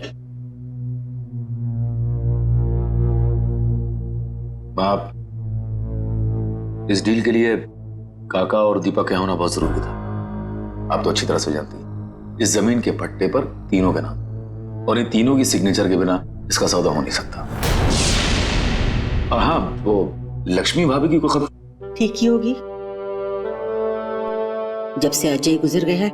बाप, इस डील के लिए काका और दीपक का होना बहुत जरूरी था। आप तो अच्छी तरह से जानती हैं, इस जमीन के पट्टे पर तीनों के नाम, और इन तीनों की सिग्नेचर के बिना इसका सौदा हो नहीं सकता। और हाँ, वो लक्ष्मी भाभी की कोई खबर?
ठीक ही होगी, जब से अजय गुजर गया है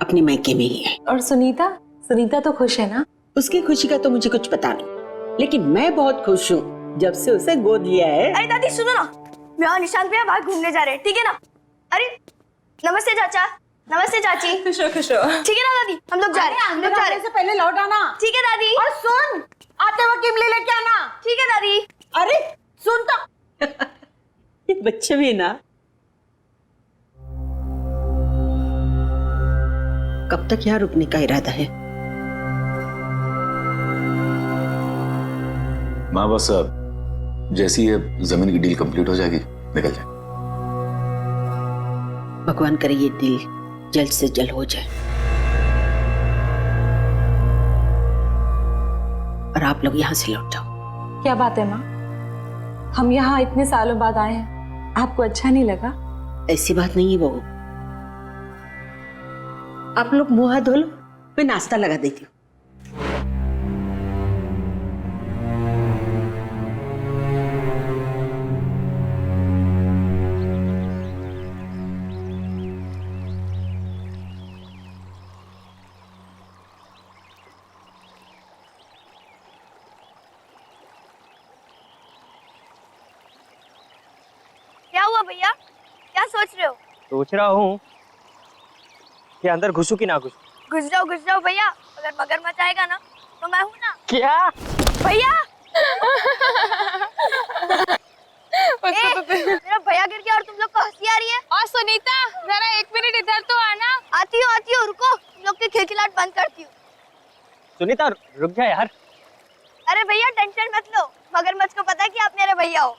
अपने मायके में ही है।
और सुनीता? सुनीता तो खुश है ना?
उसकी खुशी का तो मुझे कुछ पता नहीं, लेकिन मैं बहुत खुश हूँ जब से उसे गोद लिया है।
अरे दादी सुनो ना, मैं और निशांत भैया बाहर घूमने जा रहे हैं, ठीक है ना? अरे नमस्ते चाचा, नमस्ते चाची।
खुश हो खुश हो।
ठीक है ना दादी, हम लोग जा रहे हैं, हम लोग जा रहे हैं।
से पहले लौट आना।
ठीक है दादी।
और सुन, आते वक्त इमली लेके आना।
ठीक है दादी।
अरे सुन तो। ये बच्चे भी ना, कब तक यहाँ रुकने का इरादा है?
माँ बस जैसी ये जमीन की डील कंप्लीट हो जाएगी निकल जाए।
भगवान करे ये डील जल्द से जल्द हो जाए और आप लोग यहाँ से लौट जाओ।
क्या बात है माँ, हम यहाँ इतने सालों बाद आए हैं, आपको अच्छा नहीं लगा?
ऐसी बात नहीं है बहू, आप लोग मुंह हाथ धो लो, मैं नाश्ता लगा देती हूँ।
क्या हुआ भैया, क्या सोच रहे हो?
सोच रहा हूँ कि अंदर घुसू कि ना घुसू।
घुस जाओ भैया, अगर मगरमच्छ आएगा ना तो मैं हूँ ना।
क्या
भैया? मेरा भैया गिर गया और तुम लोग को हंसी आ रही है।
और सुनीता जरा 1 मिनट इधर तो आना।
आती हो रुको, तुम लोग की खिलखिलाहट बंद करती हूँ।
सुनीता रुक जा यार।
अरे भैया टेंशन मत लो, मगरमच्छ को पता है कि आप मेरे भैया हो।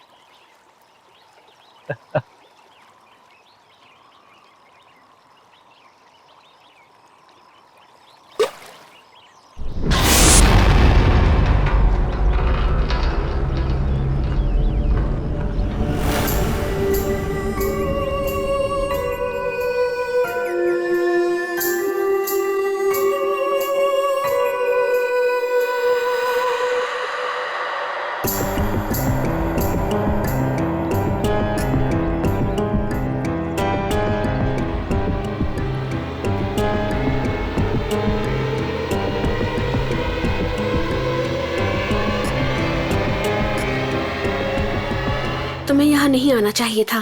हमें यहाँ नहीं आना चाहिए था।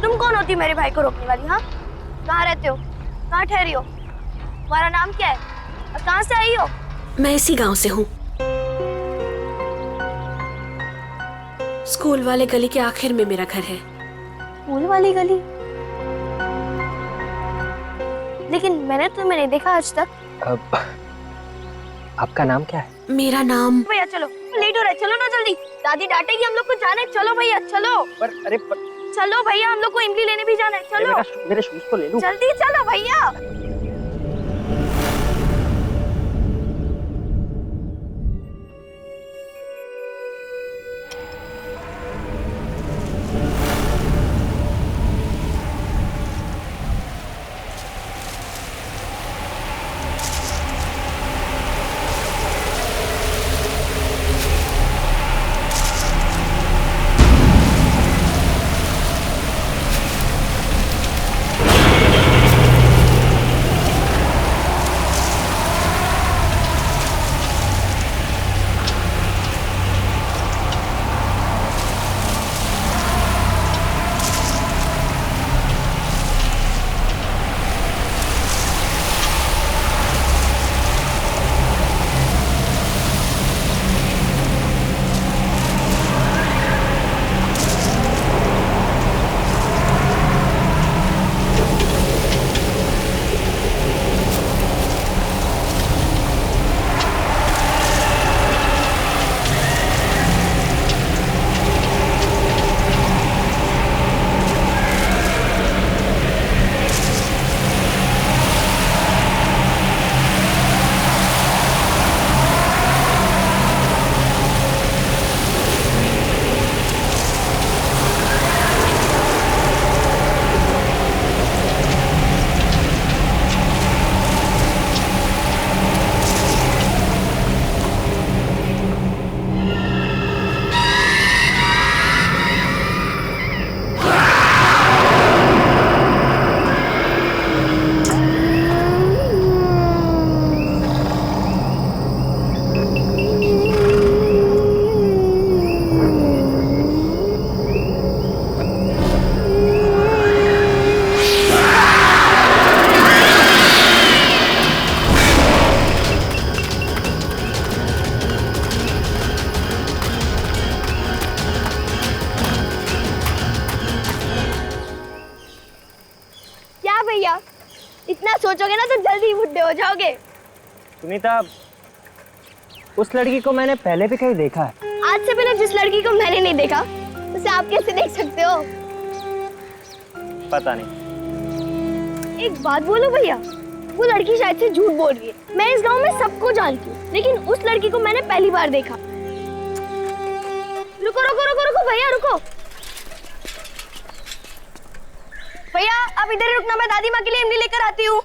तुम कौन होती मेरे भाई को रोकने वाली? हाँ, कहाँ रहते हो, कहाँ ठहरी हो, तुम्हारा नाम क्या है और कहाँ से आई हो?
मैं इसी गांव से हूँ। स्कूल वाले गली के आखिर में मेरा घर है।
स्कूल वाली गली? लेकिन मैंने तुम्हें नहीं देखा आज तक।
आपका नाम क्या है?
मेरा नाम।
भैया चलो, लेट हो रहा है, चलो ना जल्दी, दादी डांटेगी हम लोग को, जाना है। चलो भैया चलो। चलो भैया, हम लोग को इमली लेने भी जाना है, चलो।
मेरे शूज तो ले लूं।
जल्दी चलो भैया। इतना सोचोगे ना तो जल्दी ही बुढ़े हो जाओगे।
सुनीता, उस लड़की को मैंने पहले भी कहीं देखा है।
आज से पहले जिस लड़की को मैंने नहीं देखा उसे आप कैसे देख सकते हो?
पता नहीं।
एक बात बोलो भैया, वो लड़की शायद से झूठ बोल रही है। मैं इस गांव में सबको जानती हूँ, लेकिन उस लड़की को मैंने पहली बार देखा। रुको रुको रुको रुको भैया रुको। भैया अब इधर ही रुकना, मैं दादी माँ के लिए इमली लेकर आती हूँ।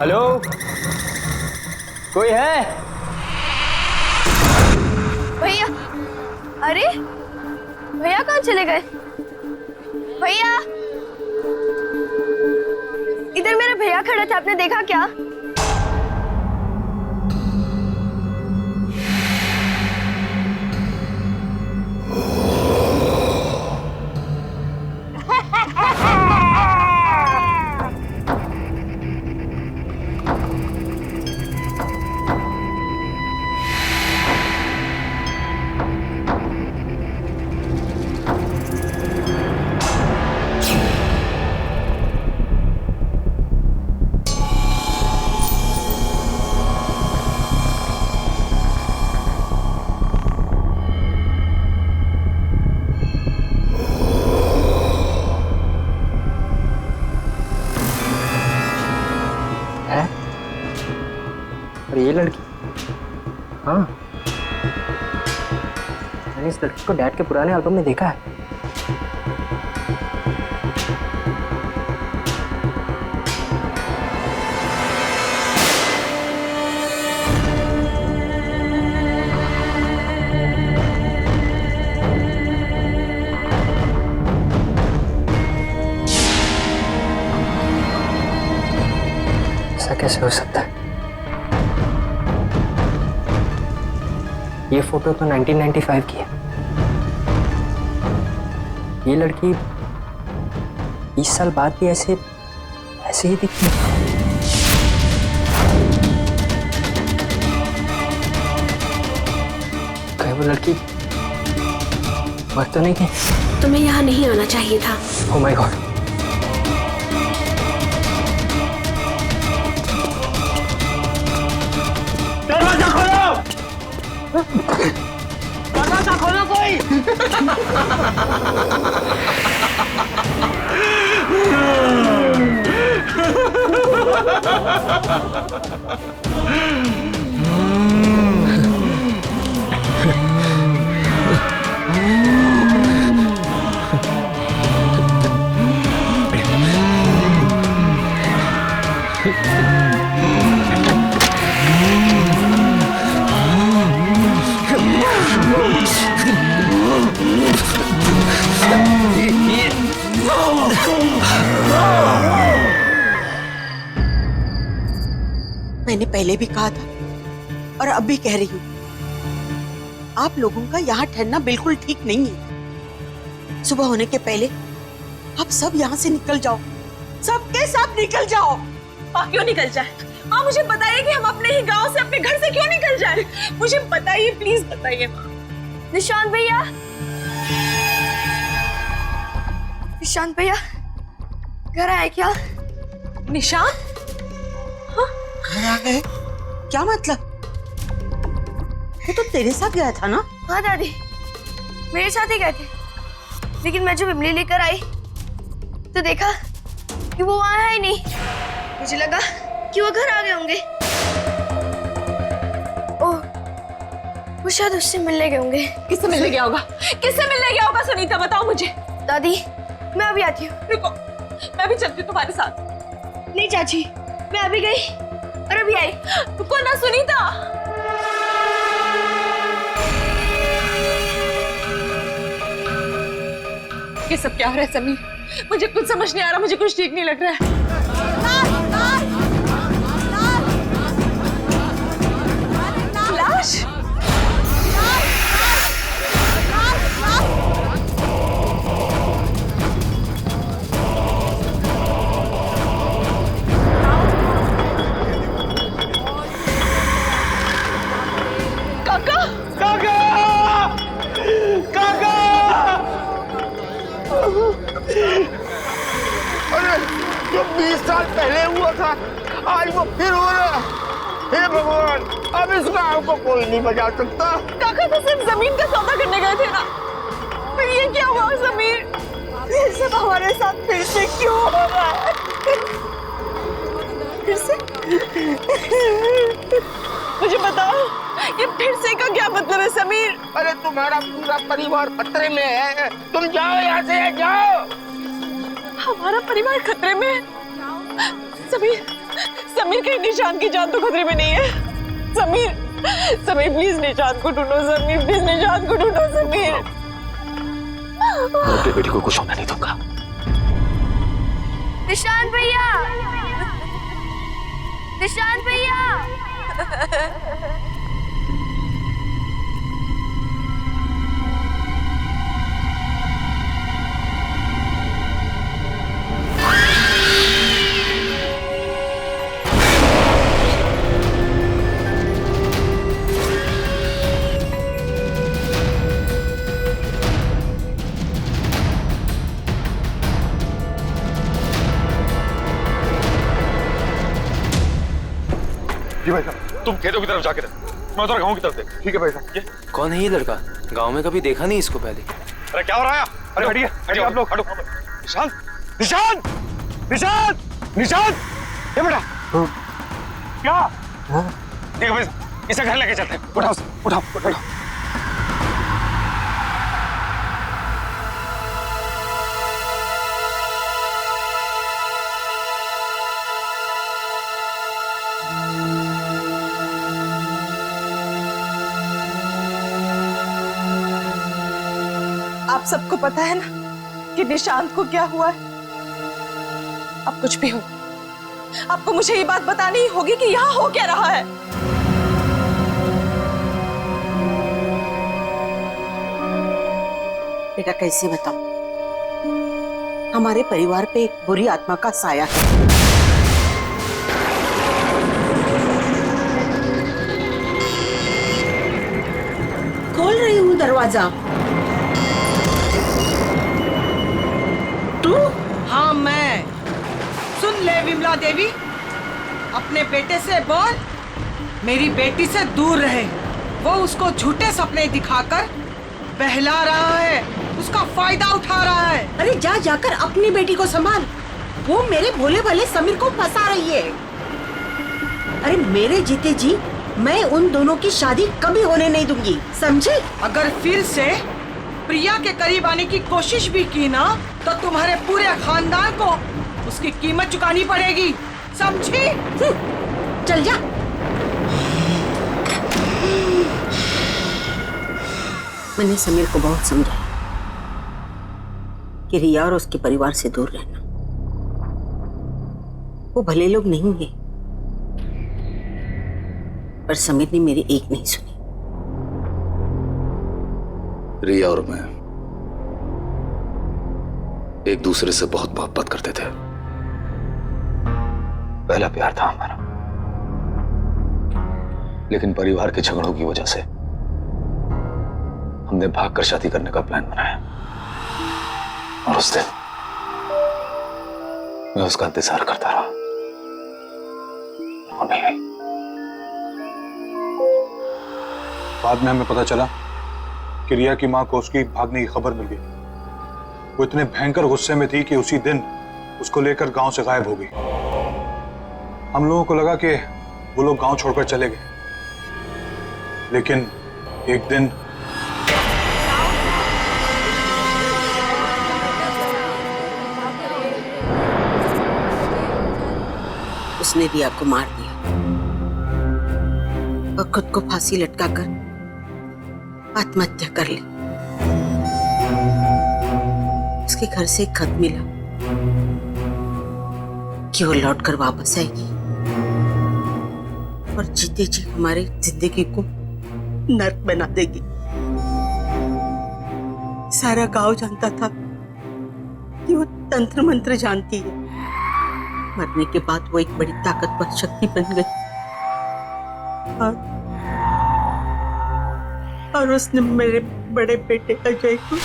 हेलो, कोई है?
भैया, अरे भैया कहाँ चले गए? भैया, इधर मेरे भैया खड़े थे, आपने देखा क्या?
लड़की? हाँ, मैंने इस लड़की को डैड के पुराने एल्बम में देखा है। ऐसा कैसे हो सकता है? ये फोटो तो 1995 की है। ये लड़की 20 साल बाद भी ऐसे ही दिखती है। कहीं वो लड़की मर तो नहीं गई?
तुम्हें यहाँ नहीं आना चाहिए था।
ओह माय गॉड।
दरवाजा खोलो! दरवाजा खोलो कोई!
मैंने पहले भी कहा था और अब भी कह रही हूँ, आप लोगों का यहाँ ठहरना बिल्कुल ठीक नहीं है। सुबह होने के पहले आप सब यहाँ से निकल जाओ, सबके सब निकल जाओ।
माँ क्यों निकल जाए? माँ मुझे बताइए कि हम अपने ही गांव से, अपने घर से क्यों निकल जाए? मुझे बताइए, प्लीज बताइए माँ।
निशांत भैया, निशांत भैया घर आए क्या?
निशांत?
घर आ गए? क्या मतलब? वो तो तेरे साथ गया था ना?
हाँ दादी, मेरे साथ ही गए थे, लेकिन मैं जब इमली लेकर आई तो देखा कि वो वहाँ है ही नहीं। मुझे लगा कि वो घर आ गए होंगे। ओह, वो शायद उससे मिलने गए होंगे।
किससे मिलने गया होगा? किससे मिलने गया होगा सुनीता, बताओ मुझे।
दादी मैं अभी आती हूँ।
रुको, मैं भी चलती हूँ तुम्हारे साथ।
नहीं चाची, मैं अभी गई और अभी आई।
रुको ना सुनीता। ये सब क्या हो रहा है समीर? मुझे कुछ समझ नहीं आ रहा, मुझे कुछ ठीक नहीं लग रहा है। लाश? काका!
काका! काका!
अरे जो 20 साल पहले हुआ था आज वो फिर हो रहा। हे भगवान, अब इस गांव को कोई नहीं बचा सकता।
काका तो सिर्फ जमीन का सौदा करने गए थे ना, फिर ये क्या हुआ समीर? ये सब हमारे साथ फिर से क्यों हो रहा है? फिर से? मुझे बताओ, ये फिर से का क्या मतलब है समीर?
अरे तुम्हारा पूरा परिवार खतरे में है, तुम जाओ यहाँ से, जाओ।
हमारा परिवार खतरे में है? समीर, समीर कहीं निशांत की जान तो खतरे में नहीं है? समीर, समीर प्लीज निशांत को ढूंढो, समीर प्लीज निशांत को ढूंढो, समीर।
मैं अपनी बेटी को कुछ होने नहीं दूंगा।
निशांत भैया, निशांत भैया।
जी भाई साहब, तुम खेतों की तरफ जाके रह, मैं उधर गांव की तरफ देख। ठीक है भाई साहब। ये
कौन है ये लड़का? गांव में कभी देखा नहीं इसको पहले।
अरे क्या हो रहा है? अरे हटिए, हटिए आप लोग, हटो। निशांत, निशांत, निशांत, निशांत, ये बेटा क्या? ठीक है, इसे घर लेके चलते हैं। उठाओ उठाओ उठाओ।
आप सबको पता है ना कि निशांत को क्या हुआ है। अब कुछ भी हो, आपको मुझे ये बात बतानी ही होगी कि यहाँ हो क्या रहा है।
बेटा कैसे बताऊं, हमारे परिवार पे एक बुरी आत्मा का साया है। खोल रही हूँ दरवाजा।
तू? हाँ मैं। सुन ले विमला देवी, अपने बेटे से बोल मेरी बेटी से दूर रहे। वो उसको झूठे सपने दिखाकर बहला रहा है, उसका फायदा उठा रहा है।
अरे जा जाकर अपनी बेटी को संभाल, वो मेरे भोले भाले समीर को फंसा रही है। अरे मेरे जीते जी मैं उन दोनों की शादी कभी होने नहीं दूंगी, समझे?
अगर फिर से प्रिया के करीब आने की कोशिश भी की ना तो तुम्हारे पूरे खानदान को उसकी कीमत चुकानी पड़ेगी, समझी?
चल जा। मैंने समीर को बहुत समझाया कि रिया और उसके परिवार से दूर रहना। वो भले लोग नहीं है, पर समीर ने मेरी एक नहीं सुनी।
रिया और मैं एक दूसरे से बहुत मोहब्बत करते थे। पहला प्यार था हमारा, लेकिन परिवार के झगड़ों की वजह से हमने भागकर शादी करने का प्लान बनाया। और उस दिन मैं उसका इंतजार करता रहा, वो नहीं आई।
बाद में हमें पता चला कि रिया की मां को उसकी भागने की खबर मिल गई। वो इतने भयंकर गुस्से में थी कि उसी दिन उसको लेकर गांव से गायब हो गई। हम लोगों को लगा कि वो लोग गांव छोड़कर चले गए, लेकिन एक दिन
उसने रिया को मार दिया और खुद को फांसी लटकाकर आत्महत्या कर ली। उसके घर से एक खत मिला कि वो लौटकर वापस आएगी और जीते जी हमारे जिंदगी को नर्क बना देगी। सारा गांव जानता था कि वो तंत्र मंत्र जानती है। मरने के बाद वो एक बड़ी ताकतवर शक्ति बन गई और उसने मेरे बड़े बेटे अजय को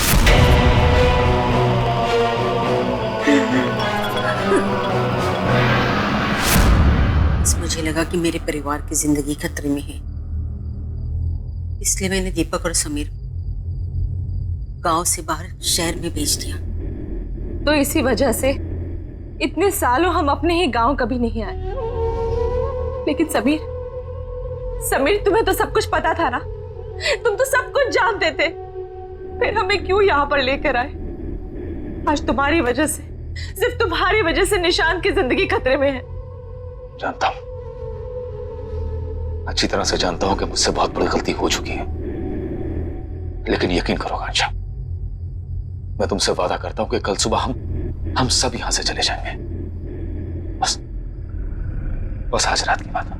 मुझे लगा कि मेरे परिवार की जिंदगी खतरे में है, इसलिए मैंने दीपक और समीर गांव से बाहर शहर में भेज दिया।
तो इसी वजह से इतने सालों हम अपने ही गांव कभी नहीं आए। लेकिन समीर तुम्हें तो सब कुछ पता था ना, तुम तो सब कुछ जानते थे, फिर हमें क्यों यहाँ पर लेकर आए? आज तुम्हारी वजह से, सिर्फ तुम्हारी वजह से निशांत की जिंदगी खतरे में है।
जानता हूं, अच्छी तरह से जानता हूं कि मुझसे बहुत बड़ी गलती हो चुकी है, लेकिन यकीन करो आंशा, मैं तुमसे वादा करता हूं कि कल सुबह हम सब यहां से चले जाएंगे। बस आज रात की बात है।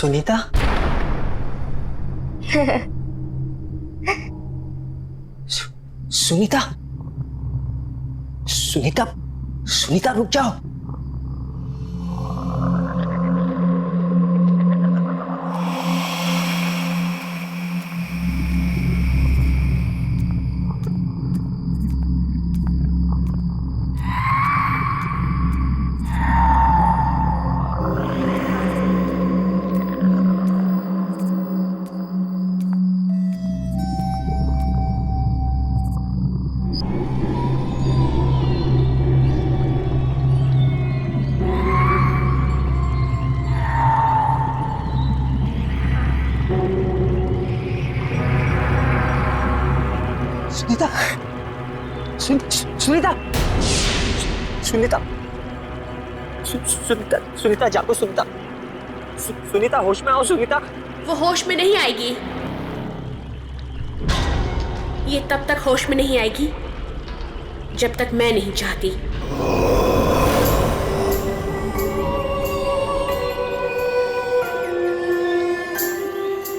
सुनीता? सुनीता? सुनीता? सुनीता रुक जाओ। सुनीता, सुनीता, सुनीता, सुनीता, सुनीता जागो सुनीता, सुनीता होश में आओ सुनीता।
वो होश में नहीं आएगी। ये तब तक होश में नहीं आएगी जब तक मैं नहीं चाहती।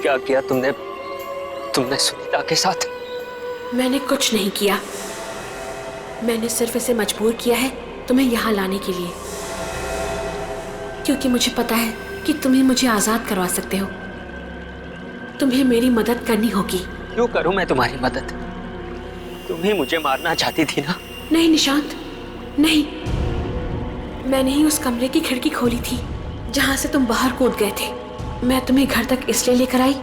क्या किया तुमने सुनीता के साथ?
मैंने कुछ नहीं किया। मैंने सिर्फ इसे मजबूर किया है तुम्हें यहाँ लाने के लिए, क्योंकि मुझे पता है कि तुम ही मुझे आजाद करवा सकते हो। तुम्हें मेरी मदद करनी होगी।
क्यों करूं मैं तुम्हारी मदद? तुम ही मुझे मारना चाहती थी ना?
नहीं निशांत, नहीं। मैंने ही उस कमरे की खिड़की खोली थी जहां से तुम बाहर कूद गए थे। मैं तुम्हें घर तक इसलिए लेकर आई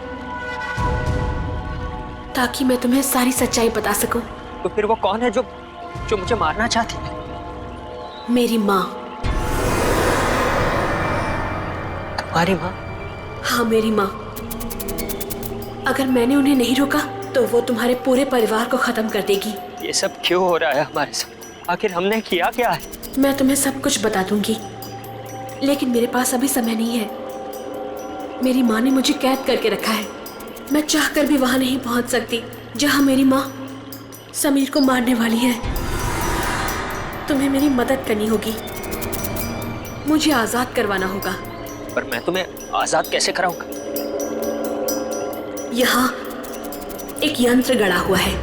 ताकि मैं तुम्हें सारी सच्चाई बता सकूं।
तो फिर वो कौन है जो मुझे मारना चाहती है?
मेरी माँ।
तुम्हारी माँ?
हाँ, मेरी माँ। अगर मैंने उन्हें नहीं रोका तो वो तुम्हारे पूरे परिवार को खत्म कर देगी।
ये सब क्यों हो रहा है हमारे साथ? आखिर हमने किया क्या है?
मैं तुम्हें सब कुछ बता दूंगी, लेकिन मेरे पास अभी समय नहीं है। मेरी माँ ने मुझे कैद करके रखा है। मैं चाहकर भी वहां नहीं पहुंच सकती जहां मेरी माँ समीर को मारने वाली है। तुम्हें मेरी मदद करनी होगी। मुझे आजाद करवाना होगा।
पर मैं तुम्हें आजाद कैसे कराऊंगा?
यहाँ एक यंत्र गड़ा हुआ है,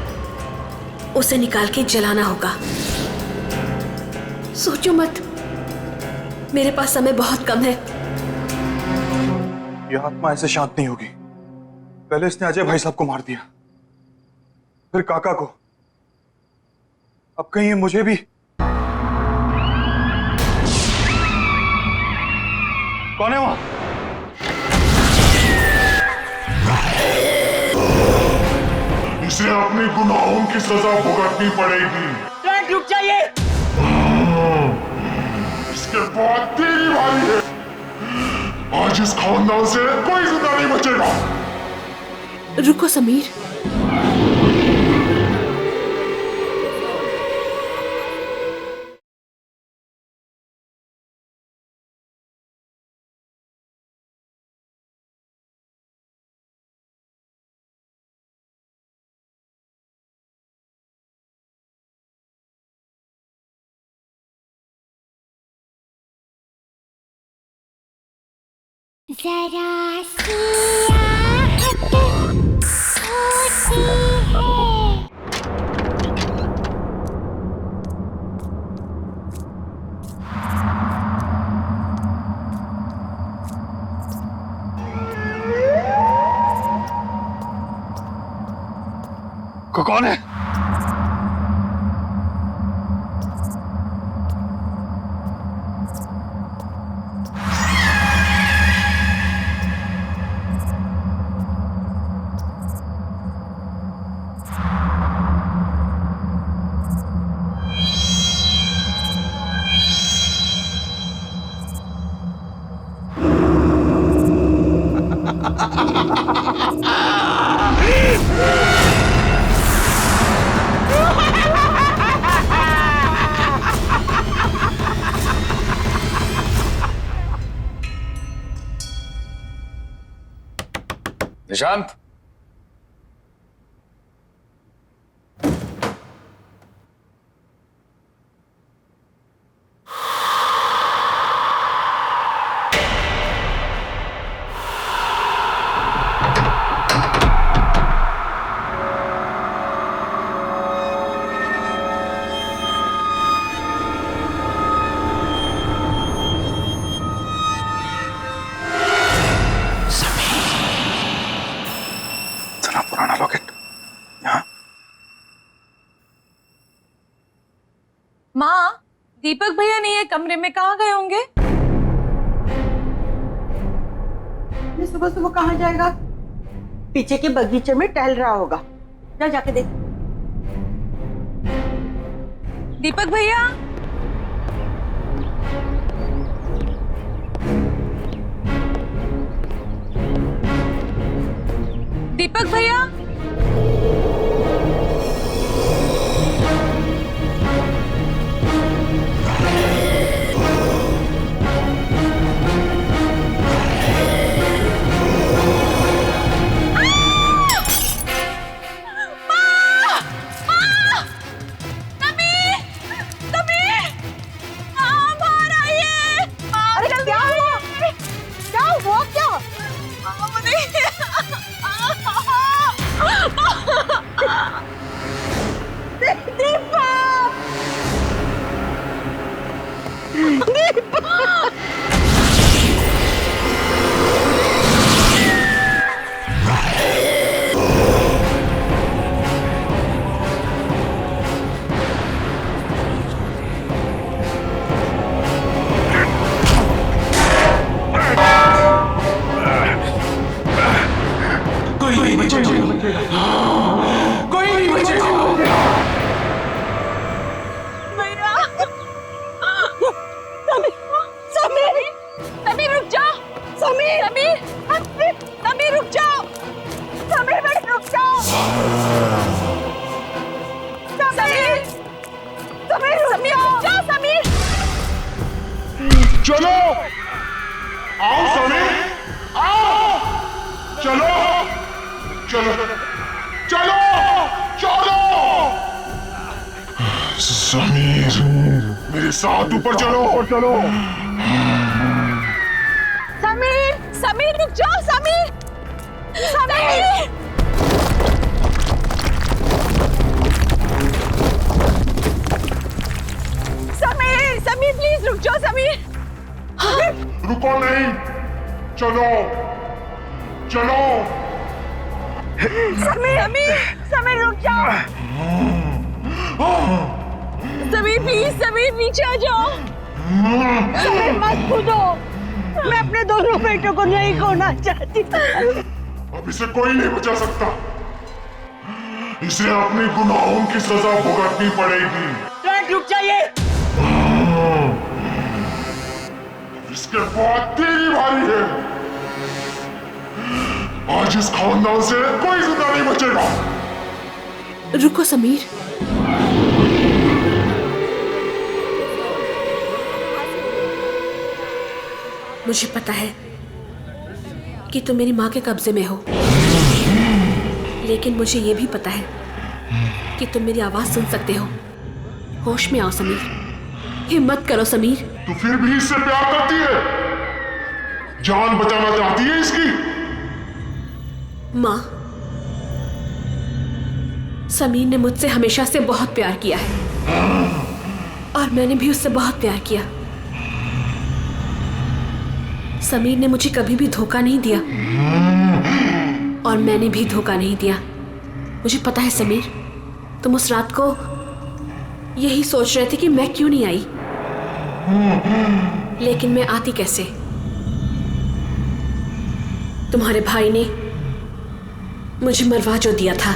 उसे निकाल के जलाना होगा। सोचो मत, मेरे पास समय बहुत कम है।
यह आत्मा ऐसे शांत नहीं होगी। पहले इसने अजय भाई साहब को मार दिया, फिर काका को, अब कहीं ये मुझे भी। कौन है वहां?
इसे अपने गुनाहों की सजा भुगतनी पड़ेगी।
रुक जाइए।
इसके बाद तेरी बारी है। आज इस खानदान से कोई जिंदा नहीं बचेगा।
रुको समीर।
जरा सी आहट होती है।
कौन है?
निशांत,
दीपक भैया नहीं है कमरे में, कहाँ गए होंगे?
सुबह सुबह कहाँ जाएगा? पीछे के बगीचे में टहल रहा होगा, जा जाके देख।
दीपक भैया, दीपक भैया,
चलो आओ समीर, आओ, चलो चलो चलो चलो। समीर मेरे साथ ऊपर चलो चलो।
समीर, समीर रुक जाओ, समीर, समीर, समीर, समीर प्लीज रुक जाओ, समीर।
रुको नहीं, चलो चलो।
समीर, समीर, समीर रुक जाओ। समीर प्लीज, समीर नीचे आ जाओ। समीर मत कूदो, मैं अपने दोनों बेटों को नहीं खोना चाहती।
अब इसे कोई नहीं बचा सकता, इसे अपने गुनाहों की सजा भुगतनी पड़ेगी।
रुक जाइए।
इसके बाद तेरी बारी है। आज इस खानदान से कोई जिंदा नहीं बचेगा।
रुको समीर, मुझे पता है कि तुम मेरी माँ के कब्जे में हो, लेकिन मुझे यह भी पता है कि तुम मेरी आवाज सुन सकते हो। होश में आओ समीर, हिम्मत करो समीर।
तू फिर भी इससे प्यार करती है, जान बचाना चाहती है इसकी।
माँ, समीर ने मुझसे हमेशा से बहुत प्यार किया है और मैंने भी उससे बहुत प्यार किया। समीर ने मुझे कभी भी धोखा नहीं दिया और मैंने भी धोखा नहीं दिया। मुझे पता है समीर, तुम उस रात को यही सोच रहे थे कि मैं क्यों नहीं आई, लेकिन मैं आती कैसे? तुम्हारे भाई ने मुझे मरवा जो दिया था।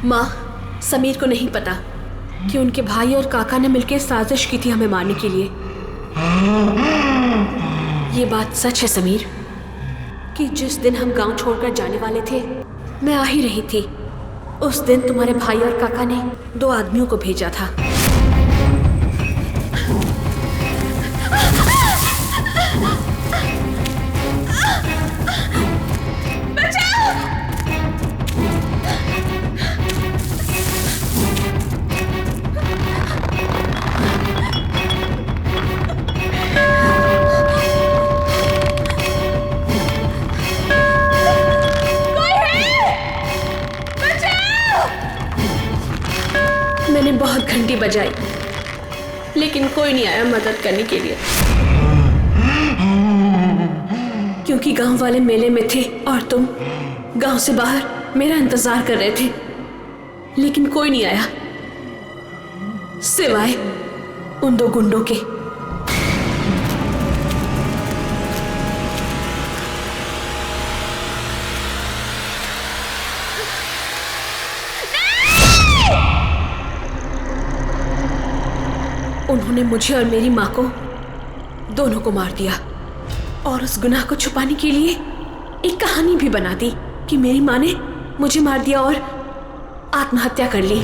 माँ, समीर को नहीं पता कि उनके भाई और काका ने मिलकर साजिश की थी हमें मारने के लिए। ये बात सच है समीर कि जिस दिन हम गांव छोड़कर जाने वाले थे, मैं आ ही रही थी, उस दिन तुम्हारे भाई और काका ने 2 आदमियों को भेजा था। मैंने बहुत घंटी बजाई, लेकिन कोई नहीं आया मदद करने के लिए, क्योंकि गांव वाले मेले में थे और तुम गांव से बाहर मेरा इंतजार कर रहे थे, लेकिन कोई नहीं आया। सिवाय उन दो गुंडों के। उन्होंने मुझे और मेरी माँ को, दोनों को मार दिया और उस गुनाह को छुपाने के लिए एक कहानी भी बना दी कि मेरी माँ ने मुझे मार दिया और आत्महत्या कर ली।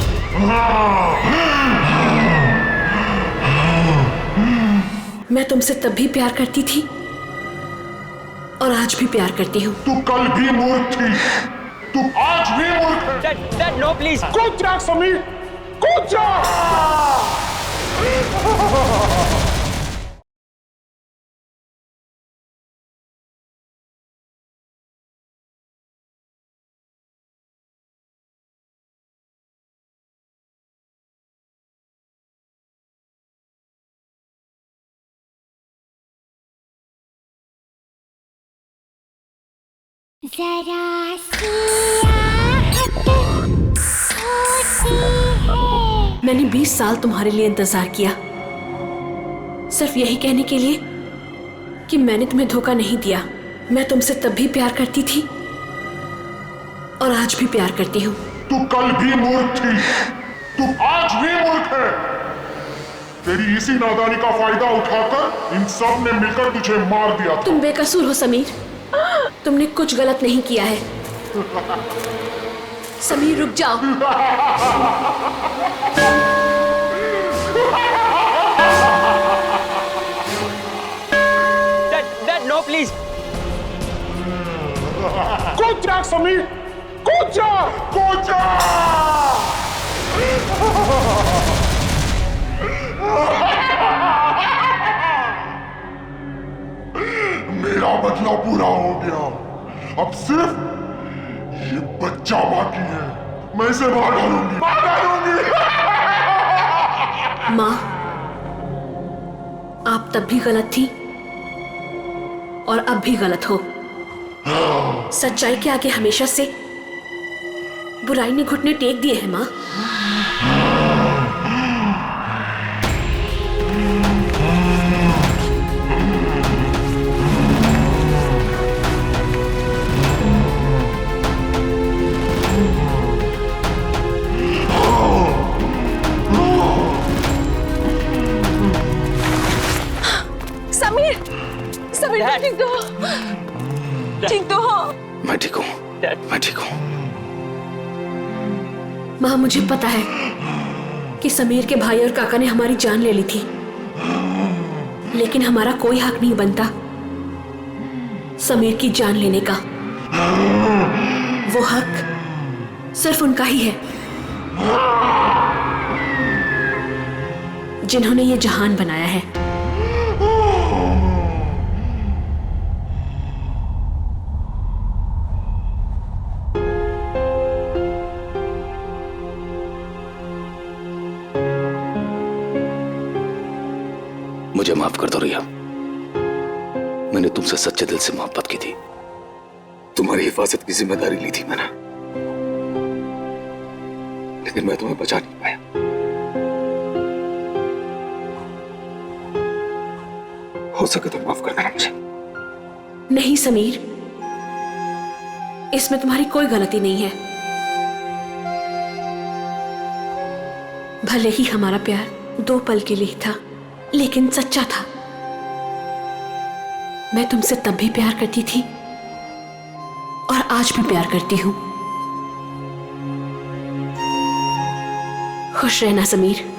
मैं तुमसे तब भी प्यार करती थी और आज भी प्यार करती हूँ।
तू कल भी मूर्ख थी, तू आज भी मूर्ख है।
Dad no please.
कूद जा समीर, कूद जा।
जरा सी आहट होती है।
मैंने 20 साल तुम्हारे लिए इंतजार किया, सिर्फ यही कहने के लिए कि मैंने तुम्हें धोखा नहीं दिया। मैं तुमसे तब भी प्यार करती थी और आज भी प्यार करती हूँ।
तू कल भी मूर्ख थी, तू आज भी मूर्ख है। तेरी इसी नादानी का फायदा उठाकर इन सब ने मिलकर तुझे मार दिया था।
तुम बेकसूर हो समीर, तुमने कुछ गलत नहीं किया है। समीर रुक जाओ।
Dad no please.
कूद जा समीर, कूद जा, कूद जा। मेरा बदला पूरा हो गया, अब सिर्फ ये बच्चा बाकी है। मैं इसे मार डालूंगी, मार डालूंगी।
माँ, आप तब भी गलत थी और अब भी गलत हो। सच्चाई के आगे हमेशा से बुराई ने घुटने टेक दिए हैं माँ।
ठीक तो हो? ठीक तो हो?
मैं ठीक हूँ, मैं ठीक हूँ।
माँ, मुझे पता है कि समीर के भाई और काका ने हमारी जान ले ली थी, लेकिन हमारा कोई हक नहीं बनता समीर की जान लेने का। वो हक सिर्फ उनका ही है जिन्होंने ये जहान बनाया है।
मुझे माफ कर दो रिया, मैंने तुमसे सच्चे दिल से मोहब्बत की थी, तुम्हारी हिफाजत की जिम्मेदारी ली थी मैंने, लेकिन मैं तुम्हें बचा नहीं पाया। हो सके तो माफ कर देना मुझे।
नहीं समीर, इसमें तुम्हारी कोई गलती नहीं है। भले ही हमारा प्यार 2 पल के लिए था, लेकिन सच्चा था। मैं तुमसे तब भी प्यार करती थी और आज भी प्यार करती हूं। खुश रहना समीर।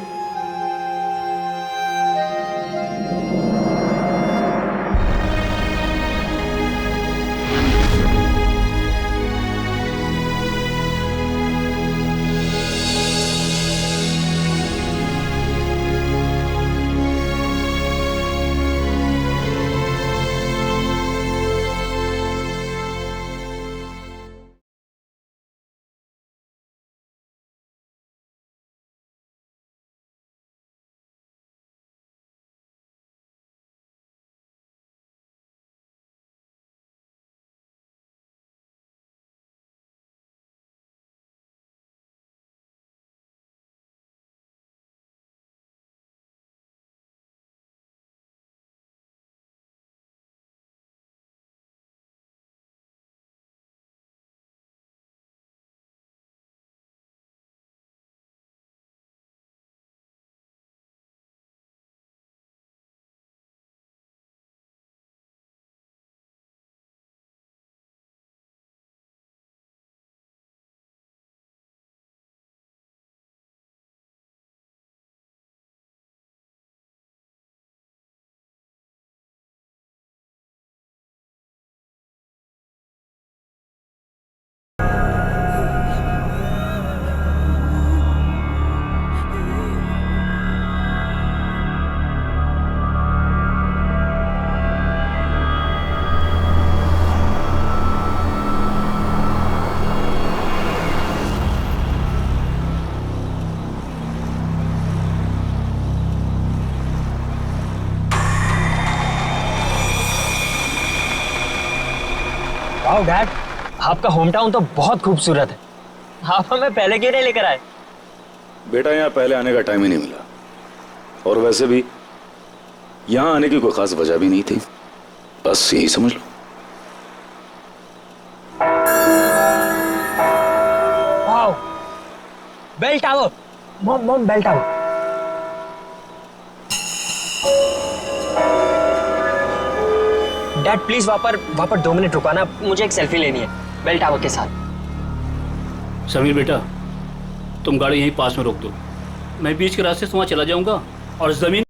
वाओ डैड, आपका होम टाउन तो बहुत खूबसूरत है। आप हमें पहले क्यों नहीं लेकर आए?
बेटा यहाँ पहले आने का टाइम ही नहीं मिला, और वैसे भी यहाँ आने की कोई खास वजह भी नहीं थी, बस यही समझ लो।
Wow, bell tower, mom bell tower. Dad please वहां पर 2 मिनट रुकाना, मुझे एक सेल्फी लेनी है बेल टावर के साथ।
समीर बेटा, तुम गाड़ी यहीं पास में रोक दो, मैं बीच के रास्ते से वहाँ चला जाऊंगा और जमीन